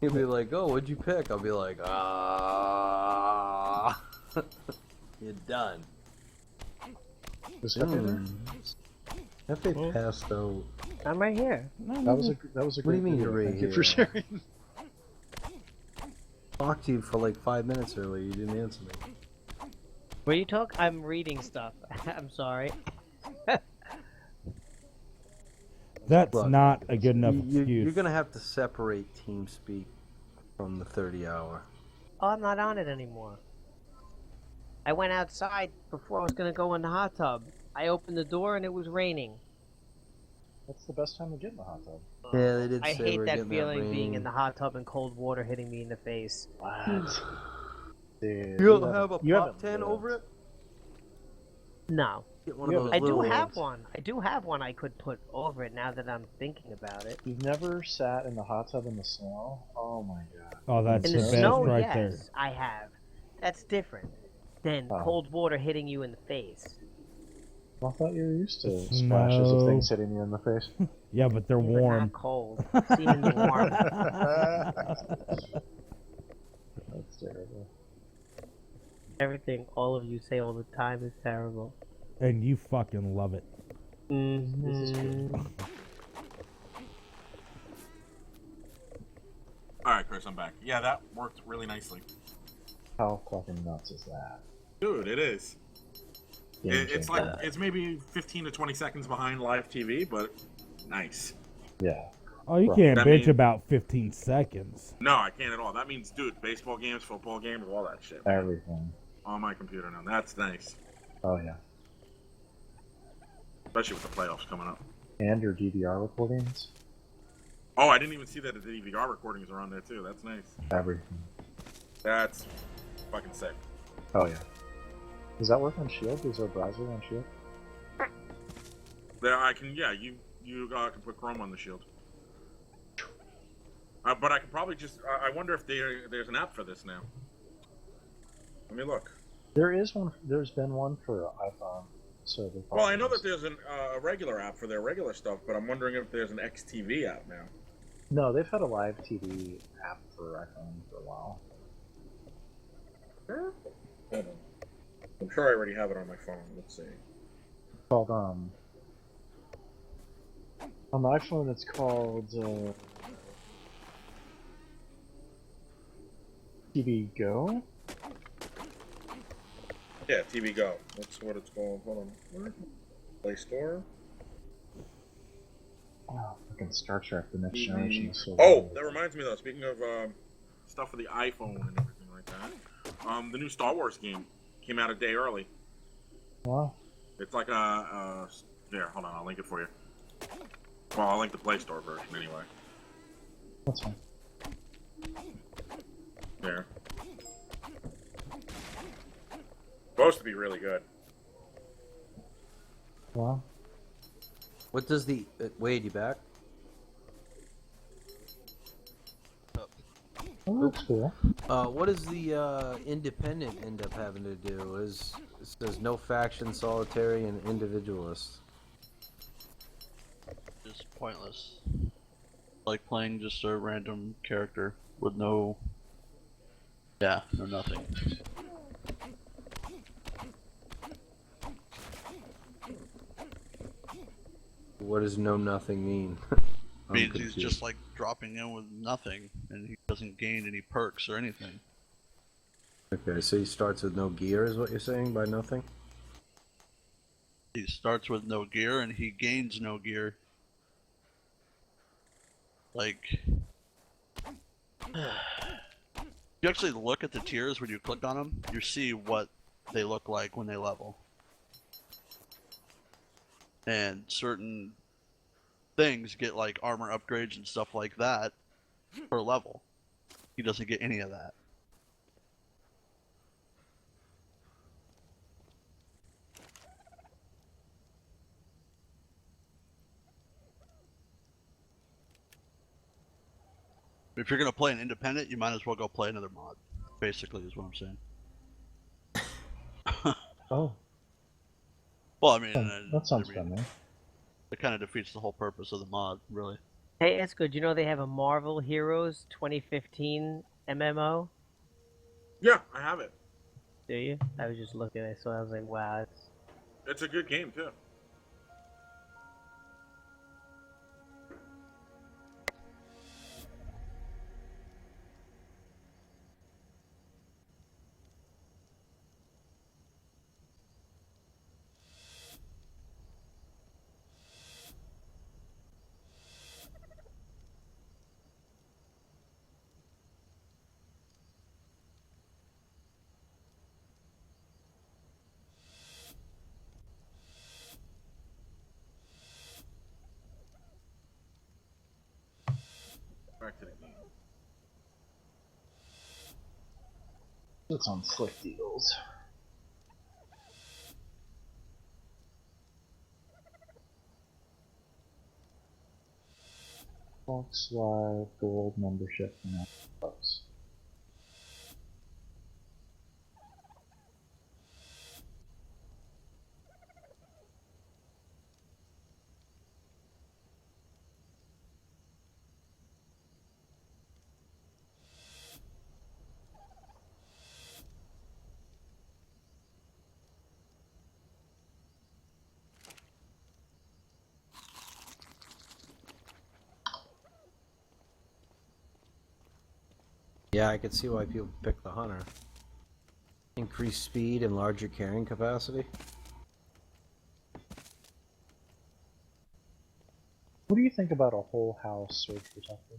He'll be like, "Oh, what'd you pick?" I'll be like, "Ah." You're done. Was Hefe there? If they passed out. I'm right here. That was a What do great you mean video. you're right Thank you for here? sharing. Talked to you for like 5 minutes earlier. You didn't answer me. Where you talk? I'm reading stuff. I'm sorry. That's Look, not a good enough You're excuse. gonna have to separate TeamSpeak from the 30-hour. Oh, I'm not on it anymore. I went outside before I was gonna go in the hot tub. I opened the door and it was raining. That's the best time to get in the hot tub. Yeah, they did I say hate we're that getting feeling that being rain. in the hot tub and cold water hitting me in the face. What? Dude, You haven't- have a you pop haven't tent lived. over it? No. Get one You of those I do little- have one. I do have one I could put over it now that I'm thinking about it. You've never sat in the hot tub in the snow? Oh my god. Oh, that's In the the best snow, right yes, there. I have. That's different than Oh. cold water hitting you in the face. I thought you were used to The splashes of snow. things hitting you in the face. Yeah, but they're Yeah, but warm. not cold. Seemingly warm. That's terrible. Everything all of you say all the time is terrible. And you fucking love it. This is good. All right, Chris, I'm back. Yeah, that worked really nicely. How fucking nuts is that? Dude, it is. Game It's changer. like it's maybe 15 to 20 seconds behind live TV, but nice. Yeah. Oh, you Right. can't That bitch means- about 15 seconds. No, I can't at all. That means, dude, baseball games, football games, all that shit. man. Everything. On my computer now. That's nice. Oh yeah. Especially with the playoffs coming up. And your DVR recordings. Oh, I didn't even see that the DVR recordings are on there too. That's nice. Everything. That's fucking sick. Oh yeah. Does that work on Shield? Is there a browser on Shield? There, I can. Yeah, you can put Chrome on the Shield. But I can probably just. I wonder if there's an app for this now. Let me look. There is one. There's been one for iPhone. So they Well, I know probably that there's a regular app for their regular stuff, but I'm wondering if there's an XTV app now. No, they've had a live TV app for iPhone for a while. Sure. Hold on. I'm sure I already have it on my phone. Let's see. Called on the iPhone it's called TV Go. Yeah, TV Go. That's what it's called. Hold on. Play Store. Oh, fucking Star Trek: The Next TV. Generation is so Oh, good. that reminds me though. Speaking of stuff for the iPhone and everything like that, the new Star Wars game came out a day early. Wow. It's like a here. Hold on, I'll link it for you. Well, I'll link the Play Store version anyway. That's fine. There. Supposed to be really good. Wow. What does the Wade? You back? That looks cool. What does the independent end up having to do? It says no faction, solitary, and individualist. It's pointless. Like playing just a random character with no. Yeah, no nothing. What does no nothing mean? I'm Means he's confused. just like dropping in with nothing, and he doesn't gain any perks or anything. Okay, so he starts with no gear, is what you're saying by nothing? He starts with no gear, and he gains no gear. Like, if you actually look at the tiers when you click on them, you see what they look like when they level. And certain things get like armor upgrades and stuff like that per level. He doesn't get any of that. If you're gonna play an independent, you might as well go play another mod. Basically, is what I'm saying. Oh, Well, I mean, that sounds I fun, mean, man. it kind of defeats the whole purpose of the mod, really. Hey, that's good. You know they have a Marvel Heroes 2015 MMO? Yeah, I have it. Do you? I was just looking at it, so I was like, wow, it's... It's a good game too. Back to the game. It's on Slick Deals. Fox Live Gold membership for $9. Yeah, I can see why people pick the Hunter. Increased speed and larger carrying capacity. What do you think about a whole house surge protector?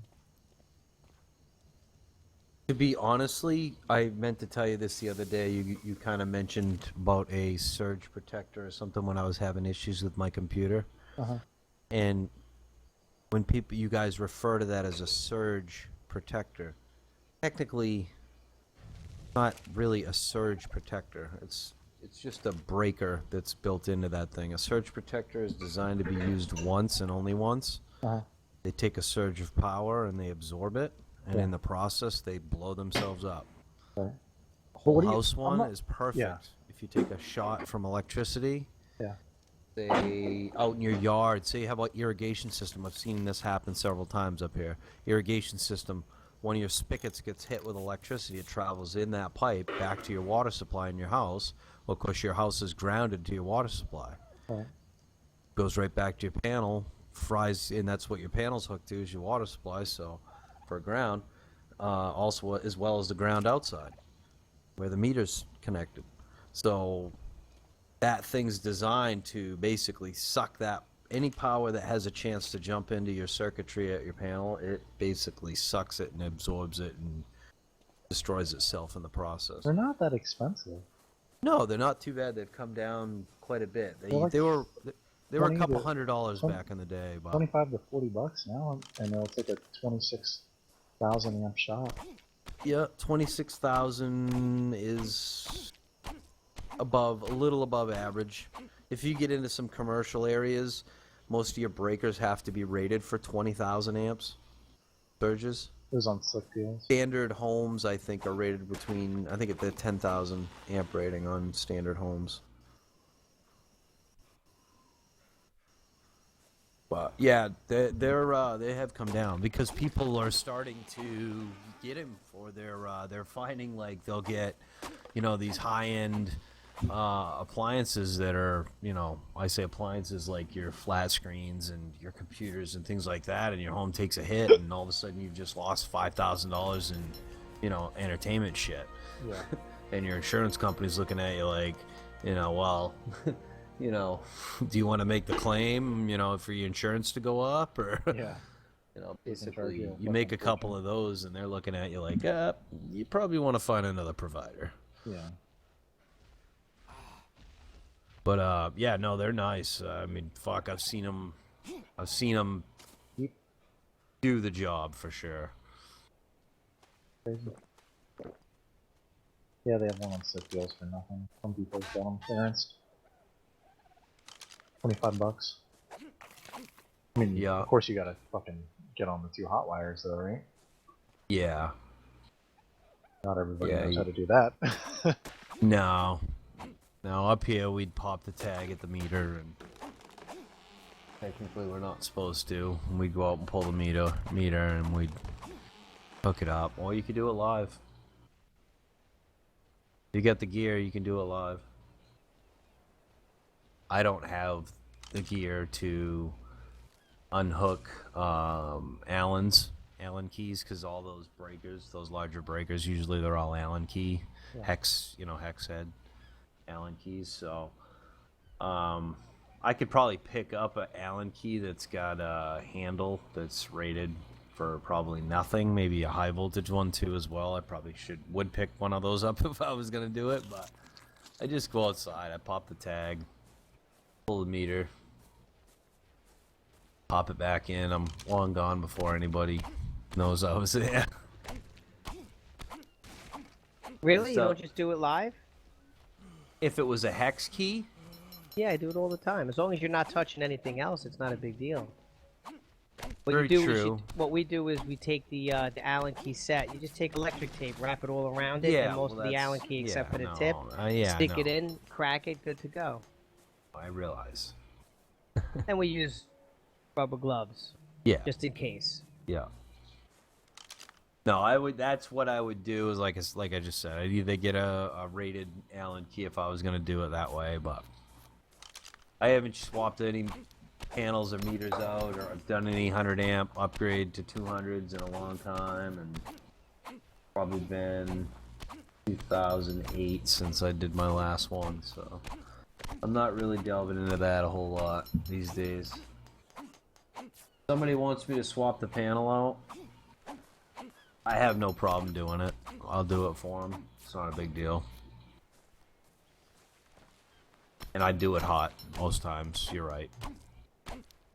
To be honestly, I meant to tell you this the other day. You kind of mentioned about a surge protector or something when I was having issues with my computer. Uh-huh. And when you guys refer to that as a surge protector, technically not really a surge protector. It's just a breaker that's built into that thing. A surge protector is designed to be used once and only once. Uh-huh. They take a surge of power and they absorb it, and Yeah. in the process they blow themselves up. Right. Whole what do you- house I'm one not- is perfect. yeah. If you take a shot from electricity, Yeah. say out in your yard, say you have an irrigation system. I've seen this happen several times up here. Irrigation system, one of your spigots gets hit with electricity, it travels in that pipe back to your water supply in your house. Well, of course, your house is grounded to your water supply. Right. Goes right back to your panel, fries, and that's what your panel's hooked to is your water supply. So, for ground, also as well as the ground outside, where the meter's connected. So, that thing's designed to basically suck that any power that has a chance to jump into your circuitry at your panel. It basically sucks it and absorbs it and destroys itself in the process. They're not that expensive. No, they're not too bad. They've come down quite a bit. They're like They were a 20 couple to- $100 20 back in the day, but 25 to $40 now, and they'll take a 26,000 amp shot. yeah, 26,000 is a little above average. If you get into some commercial areas, most of your breakers have to be rated for 20,000 amps surges. It was on Slick Deals. Standard homes, I think, are rated between, I think, at the 10,000 amp rating on standard homes. But yeah, they have come down because people are starting to get them for they're finding like they'll get, these high-end appliances that are, I say appliances like your flat screens and your computers and things like that, and your home takes a hit, and all of a sudden you've just lost $5,000 in, entertainment shit. Yeah. And your insurance company's looking at you like, well, do you want to make the claim, for your insurance to go up, or Yeah. basically you a you make a fucking couple of those and they're looking at you like, you probably want to find another provider. Yeah. But yeah, no, they're nice. I mean, fuck, I've seen them Yep. do the job for sure. Crazy. Yeah, they have one on Slick Deals for nothing. Some people got them clearance. $25. I mean, Yeah. of course you gotta fucking get on the 2 hot wires though, right? Yeah. Not everybody Yeah, knows how to do that. No, up here we'd pop the tag at the meter, and technically we're not supposed to. We'd go out and pull the meter, and we'd hook it up. Or you could do it live. If you got the gear, you can do it live. I don't have the gear to unhook Allen keys, because all those breakers, those larger breakers, usually they're all Allen key, Yeah. hex head Allen keys. So I could probably pick up an Allen key that's got a handle that's rated for probably nothing, maybe a high voltage one too as well. I probably would pick one of those up if I was gonna do it, but I just go outside, I pop the tag, pull the meter, pop it back in. I'm long gone before anybody knows I was there. Really? You So- don't just do it live? If it was a hex key, Yeah, I do it all the time. As long as you're not touching anything else, it's not a big deal. What Very you do true. Is what we do is we take the Allen key set. You just take electric tape, wrap it all around it, Yeah, and most well, of the that's- Allen key except yeah, for the no, tip. yeah, Stick no. it in, crack it, good to go. I realize. And we use rubber gloves Yeah. just in case. Yeah. No, I would. That's what I would do. Is like I just said, I'd either get a rated Allen key if I was gonna do it that way, but I haven't swapped any panels or meters out, or I've done any 100 amp upgrade to 200s in a long time, and Probably been 2008 since I did my last one, so I'm not really delving into that a whole lot these days. Somebody wants me to swap the panel out. I have no problem doing it. I'll do it for them. It's not a big deal. And I do it hot most times. You're right.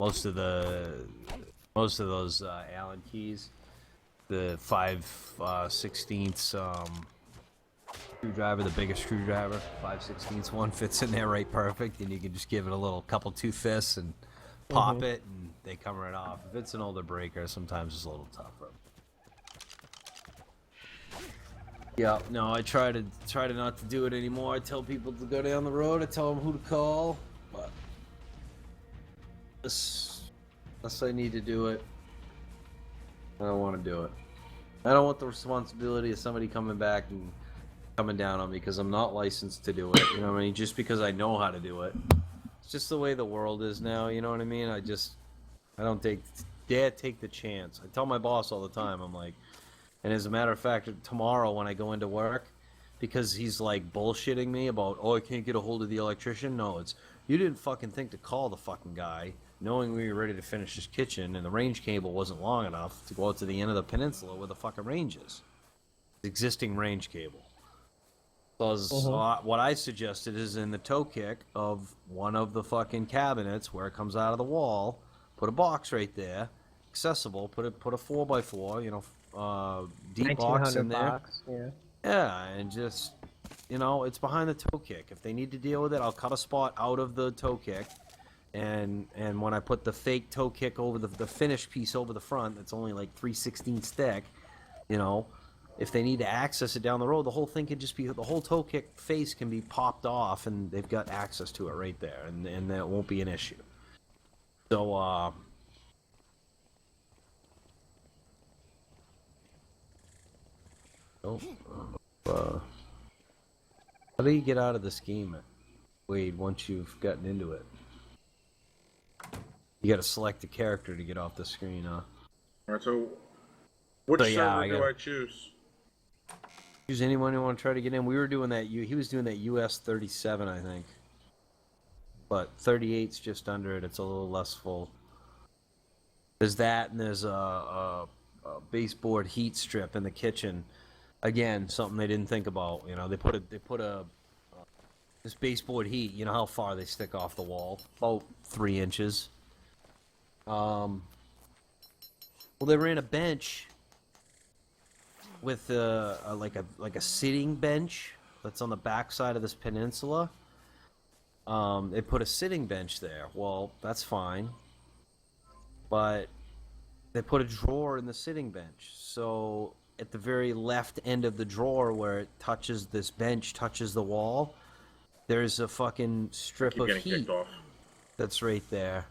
Most of those Allen keys, the 5/16 screwdriver, the biggest screwdriver, 5/16 one fits in there right perfect, and you can just give it a little couple two fists and pop it, and they come right off. If it's an older breaker, sometimes it's a little tougher. Yeah, no, I try to not to do it anymore. I tell people to go down the road. I tell them who to call, but unless I need to do it, I don't want to do it. I don't want the responsibility of somebody coming back and coming down on me because I'm not licensed to do it. You know what I mean? Just because I know how to do it. It's just the way the world is now. You know what I mean? I don't dare take the chance. I tell my boss all the time. I'm like. And as a matter of fact, tomorrow when I go into work, because he's like bullshitting me about, oh, I can't get a hold of the electrician. No, it's, you didn't fucking think to call the fucking guy, knowing we were ready to finish his kitchen, and the range cable wasn't long enough to go out to the end of the peninsula where the fucking range is. The existing range cable. So what I suggested is in the toe kick of one of the fucking cabinets where it comes out of the wall, put a box right there, accessible, put a 4x4, you know, deep box in there. Box, yeah. Yeah, and just, you know, it's behind the toe kick. If they need to deal with it, I'll cut a spot out of the toe kick, and when I put the fake toe kick over the finished piece over the front, that's only like 3/16 thick, you know, if they need to access it down the road, the whole thing can just be, the whole toe kick face can be popped off, and they've got access to it right there, and that won't be an issue. So, how do you get out of this game, Wade, once you've gotten into it? You gotta select a character to get off the screen, huh? Alright, so which server do I choose? Choose anyone who want to try to get in. We were doing that, he was doing that US 37, I think. But 38's just under it, it's a little less full. There's that, and there's a baseboard heat strip in the kitchen. Again, something they didn't think about. You know, they put this baseboard heat. You know how far they stick off the wall? About 3 inches. Well, they ran a bench with like a sitting bench that's on the back side of this peninsula. They put a sitting bench there. Well, that's fine, but they put a drawer in the sitting bench. So at the very left end of the drawer where it touches this bench, touches the wall, there's a fucking strip of heat that's right there.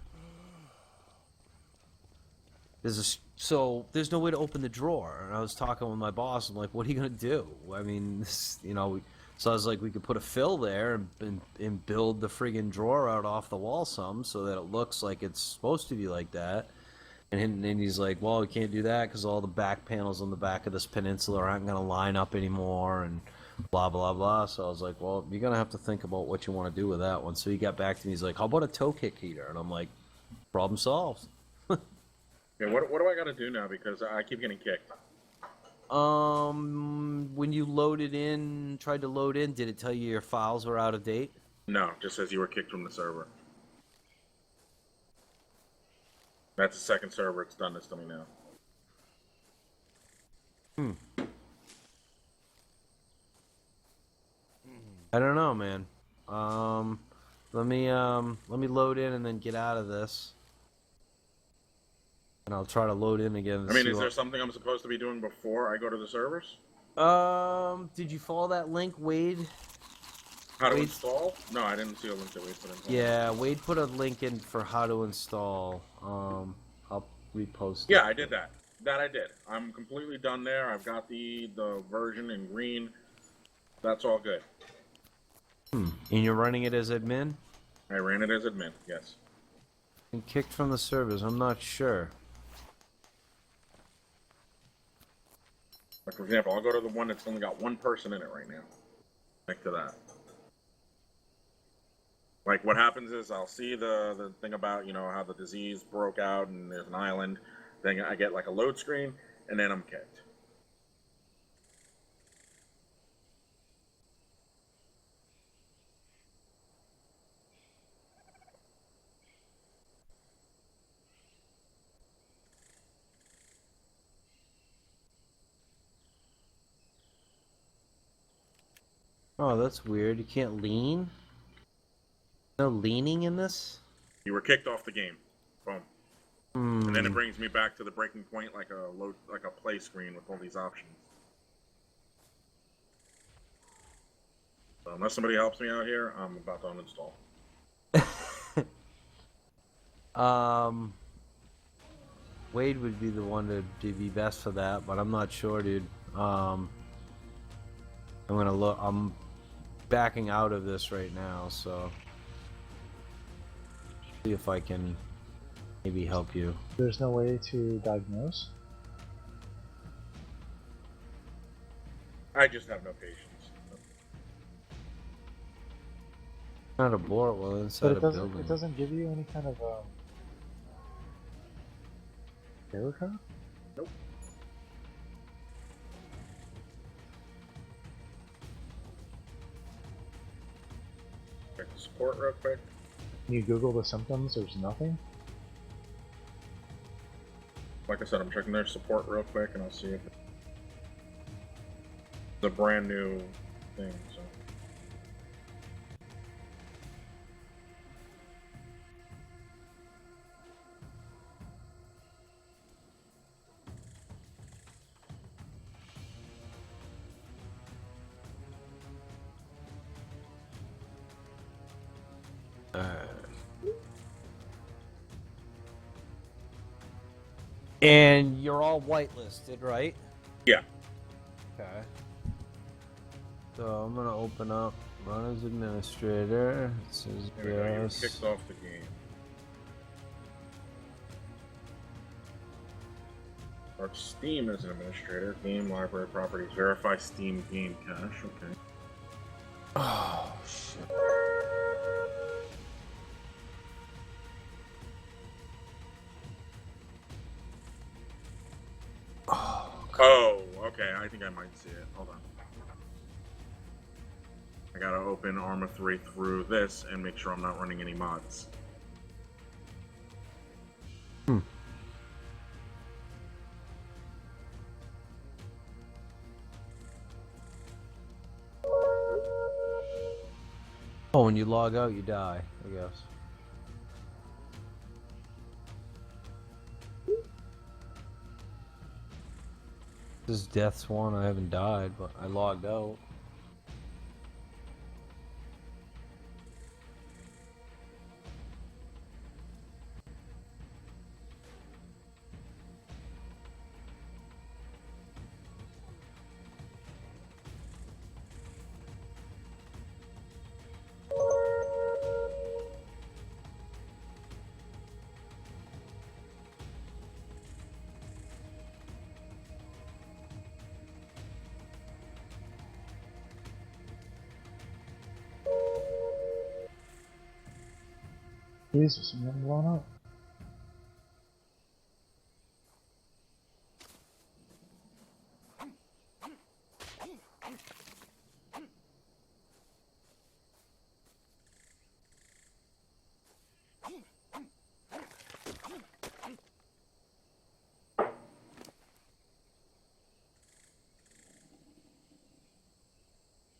So there's no way to open the drawer. And I was talking with my boss. I'm like, what are you gonna do? I mean, this, you know. So I was like, we could put a fill there and build the friggin' drawer out off the wall some, so that it looks like it's supposed to be like that. And he's like, well, we can't do that because all the back panels on the back of this peninsula aren't going to line up anymore and blah, blah, blah. So I was like, well, you're going to have to think about what you want to do with that one. So he got back to me. He's like, how about a toe kick heater? And I'm like, problem solved. Okay, what do I got to do now? Because I keep getting kicked. When you tried to load in, did it tell you your files were out of date? No, it just says you were kicked from the server. That's the second server it's done this to me now. I don't know, man. Let me load in and then get out of this, and I'll try to load in again. I mean, is there something I'm supposed to be doing before I go to the servers? Did you follow that link, Wade? How to install? No, I didn't see a link that Wade put in. Yeah, Wade put a link in for how to install. I'll repost it. Yeah, I did that. That I did. I'm completely done there. I've got the version in green. That's all good. And you're running it as admin? I ran it as admin, yes. And kicked from the servers, I'm not sure. Like, for example, I'll go to the one that's only got one person in it right now. Next to that. Like, what happens is I'll see the thing about, you know, how the disease broke out and there's an island. Then I get, like, a load screen, and then I'm kicked. Oh, that's weird. You can't lean? No leaning in this? You were kicked off the game. Boom. Hmm. And then it brings me back to the breaking point, like a play screen with all these options. So unless somebody helps me out here, I'm about to uninstall. Wade would be the one to be best for that, but I'm not sure, dude. I'm gonna look. I'm backing out of this right now, so see if I can maybe help you. There's no way to diagnose? I just have no patience. Not a board well inside But a building. it doesn't give you any kind of error code? Nope. Check the support real quick. Can you Google the symptoms? There's nothing? Like I said, I'm checking their support real quick, and I'll see if it's a brand new thing. So. And you're all whitelisted, right? Yeah. Okay. So I'm gonna open up run as administrator. It says There we go. You were yes. kicked off the game. Start Steam as an administrator. Game library properties. Verify Steam game cache. Okay. Oh shit. Oh, okay. I think I might see it. Hold on. I gotta open Arma 3 through this and make sure I'm not running any mods. Oh, when you log out, you die, I guess. This is Death's one. I haven't died, but I logged out. Jesus, I'm getting blown up.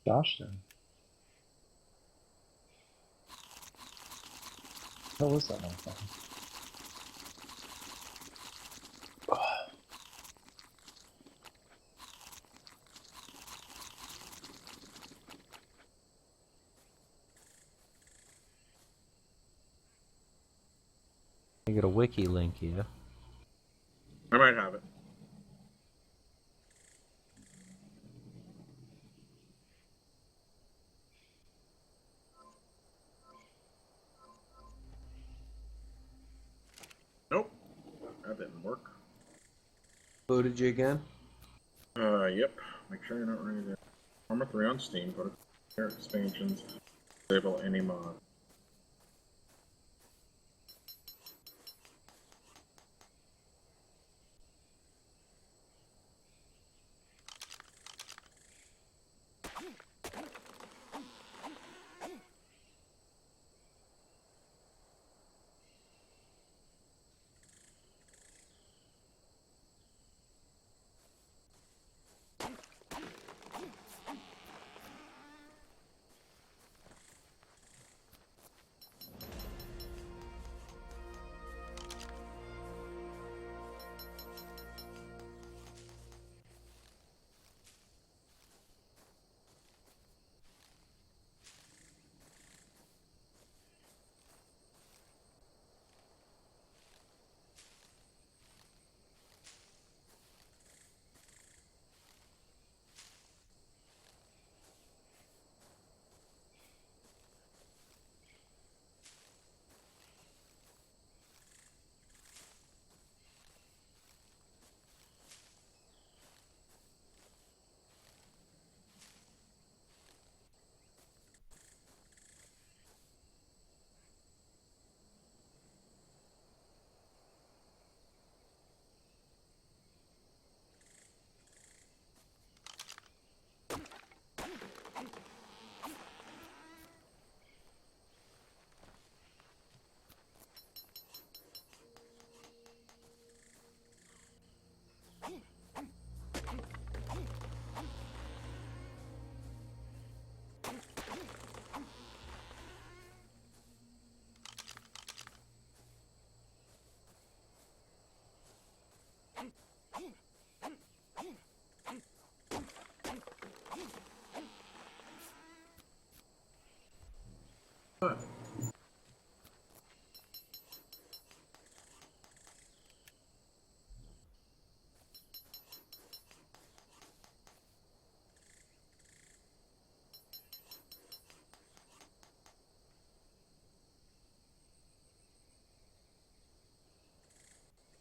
Gosh, then. What was that motherfucker? I get a wiki link here. I might have it. Nope. That didn't work. Booted you again? Yep. Make sure you're not running there. Armor 3 on Steam. Go to Player Expansions. Disable any mod.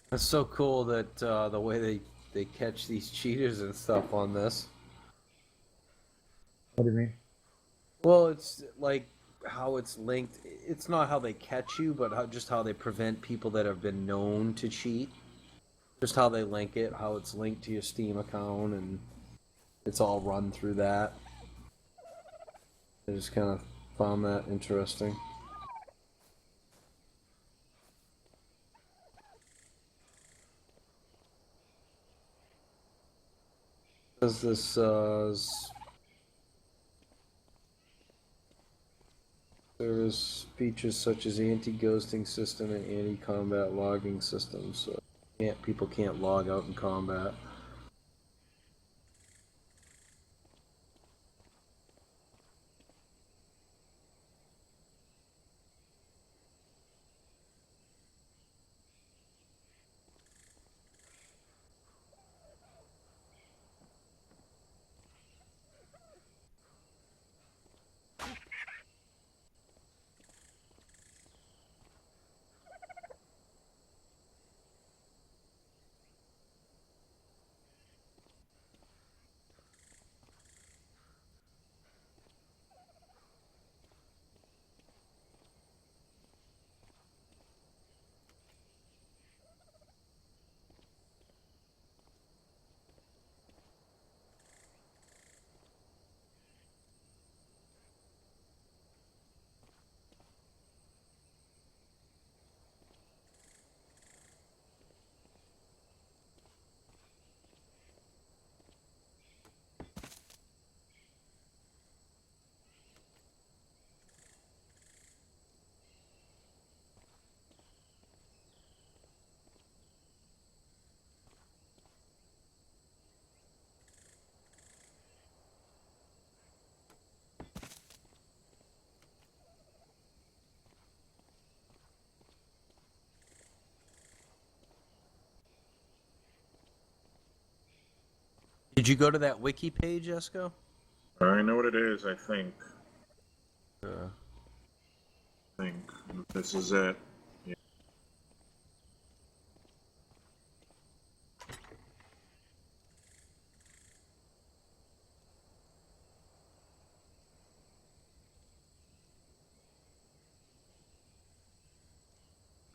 That's so cool that the way they catch these cheaters and stuff on this. What do you mean? Well, it's like how it's linked. It's not how they catch you, but just how they prevent people that have been known to cheat. Just how they link it, how it's linked to your Steam account, and it's all run through that. I just kind of found that interesting. Does this service features such as anti-ghosting system and anti-combat logging systems, so people can't log out in combat. Did you go to that wiki page, Esco? I know what it is, I think. Uh, This is it. Yeah.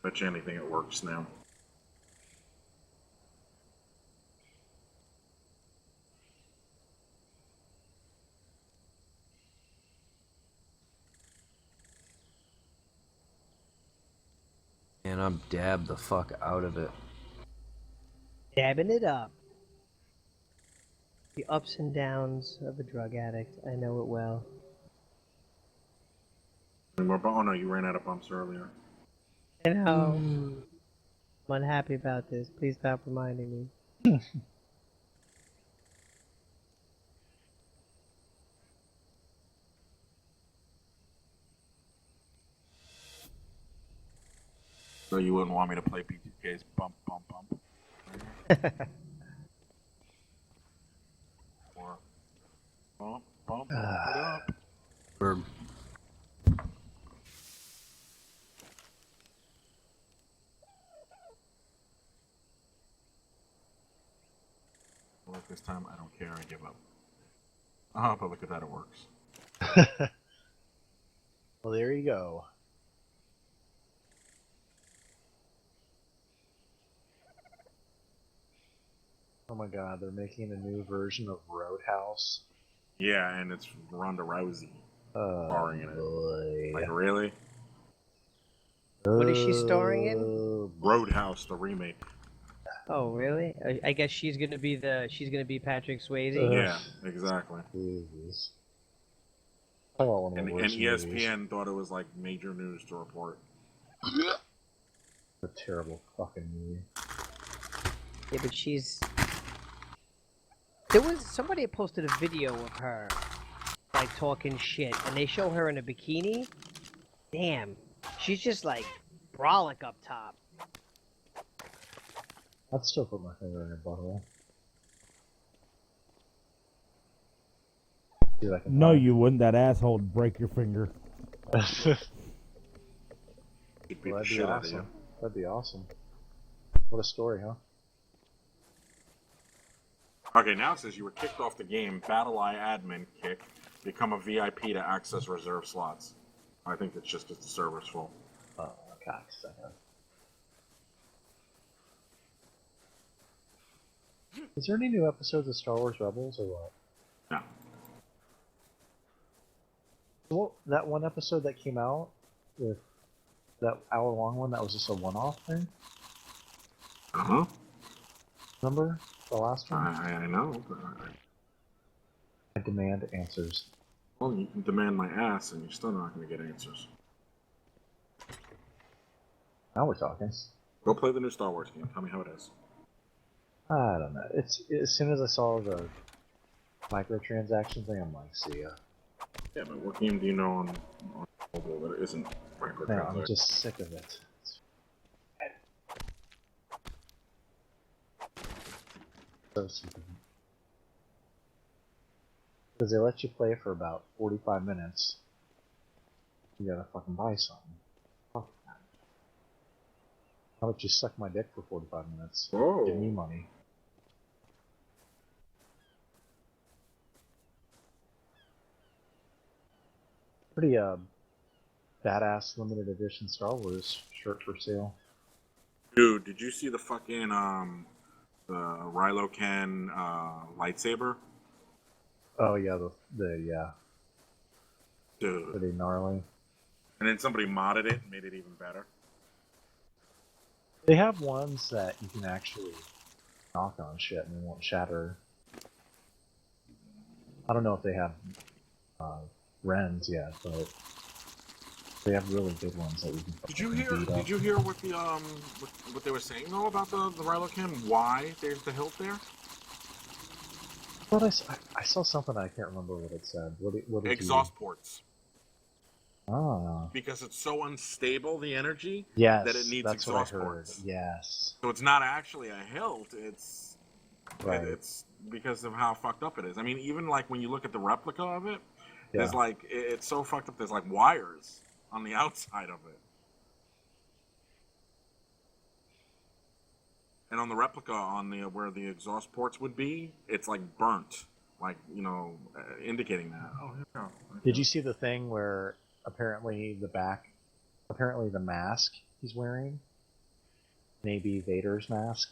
Bet you anything it works now. And I'm dabbed the fuck out of it. Dabbing it up. The ups and downs of a drug addict. I know it well. Any more oh no, you ran out of bumps earlier. I know. I'm unhappy about this. Please stop reminding me. So you wouldn't want me to play BTK's bump, bump, bump? Or bump, bump, bump it up. We're Well, this time I don't care, I give up. Oh, but look at that, it works. Well, there you go. Oh my god, they're making a new version of Roadhouse. Yeah, and it's Ronda Rousey starring in it. Boy. Like, really? What is she starring in? Roadhouse, the remake. Oh, really? I guess she's gonna be Patrick Swayze. Yeah, exactly. Jesus. I got one of And the worst ESPN movies. thought it was like major news to report. A terrible fucking movie. Yeah, but there was somebody had posted a video of her, like talking shit, and they show her in a bikini. Damn, she's just like brolic up top. I'd still put my finger in her butthole. See what I can No, find. you wouldn't. That asshole would break your finger. He'd beat Well, the that'd be shit out of you. awesome. That'd be awesome. What a story, huh? Okay, now it says you were kicked off the game. Battle Eye admin kick. Become a VIP to access reserve slots. I think it's just the server's full. Oh, God, second. Is there any new episodes of Star Wars Rebels or what? No. Well, that one episode that came out with that hour-long one, that was just a one-off thing. Uh-huh. Remember the last one? I know. But I demand answers. well, you can demand my ass, and you're still not going to get answers. Now we're talking. Go play the new Star Wars game. Tell me how it is. I don't know. It's as soon as I saw the microtransaction thing, I'm like, see ya. Yeah, but what game do you know on mobile that isn't No, microtransaction? I'm just sick of it. So stupid. Because they let you play for about 45 minutes. You gotta fucking buy something. Fuck that. How about you suck my dick for 45 minutes? Whoa. Give me money. Pretty badass limited edition Star Wars shirt for sale. Dude, did you see the fucking the Rilo Ken lightsaber? Oh yeah, the yeah, Dude. pretty gnarly. And then somebody modded it and made it even better. They have ones that you can actually knock on shit and they won't shatter. I don't know if they have Rens yet, but they have really good ones that you can. Did you fucking hear? beat up. Did you hear what the what they were saying though about the Rilo Ken? Why there's the hilt there? But I saw something, I can't remember what it said. What did Exhaust ports. Ah, Because it's so unstable, the energy, yes, that it needs that's exhaust what I heard. ports. Yes, So it's not actually a hilt. It's right. it's because of how fucked up it is. I mean, even like when you look at the replica of it, Yeah. there's like it's so fucked up. There's like wires on the outside of it, and on the replica, on the where the exhaust ports would be, it's like burnt, like indicating that. Oh, here we go. Did you see the thing where apparently the mask he's wearing maybe Vader's mask.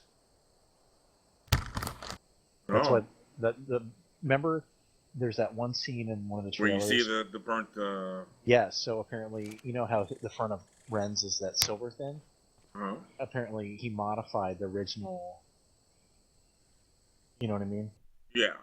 That's Oh, what the remember. There's that one scene in one of the where you trailers. see the burnt. Yeah, so apparently, you know how the front of Ren's is that silver thing? Oh, Apparently, he modified the original. You know what I mean? yeah.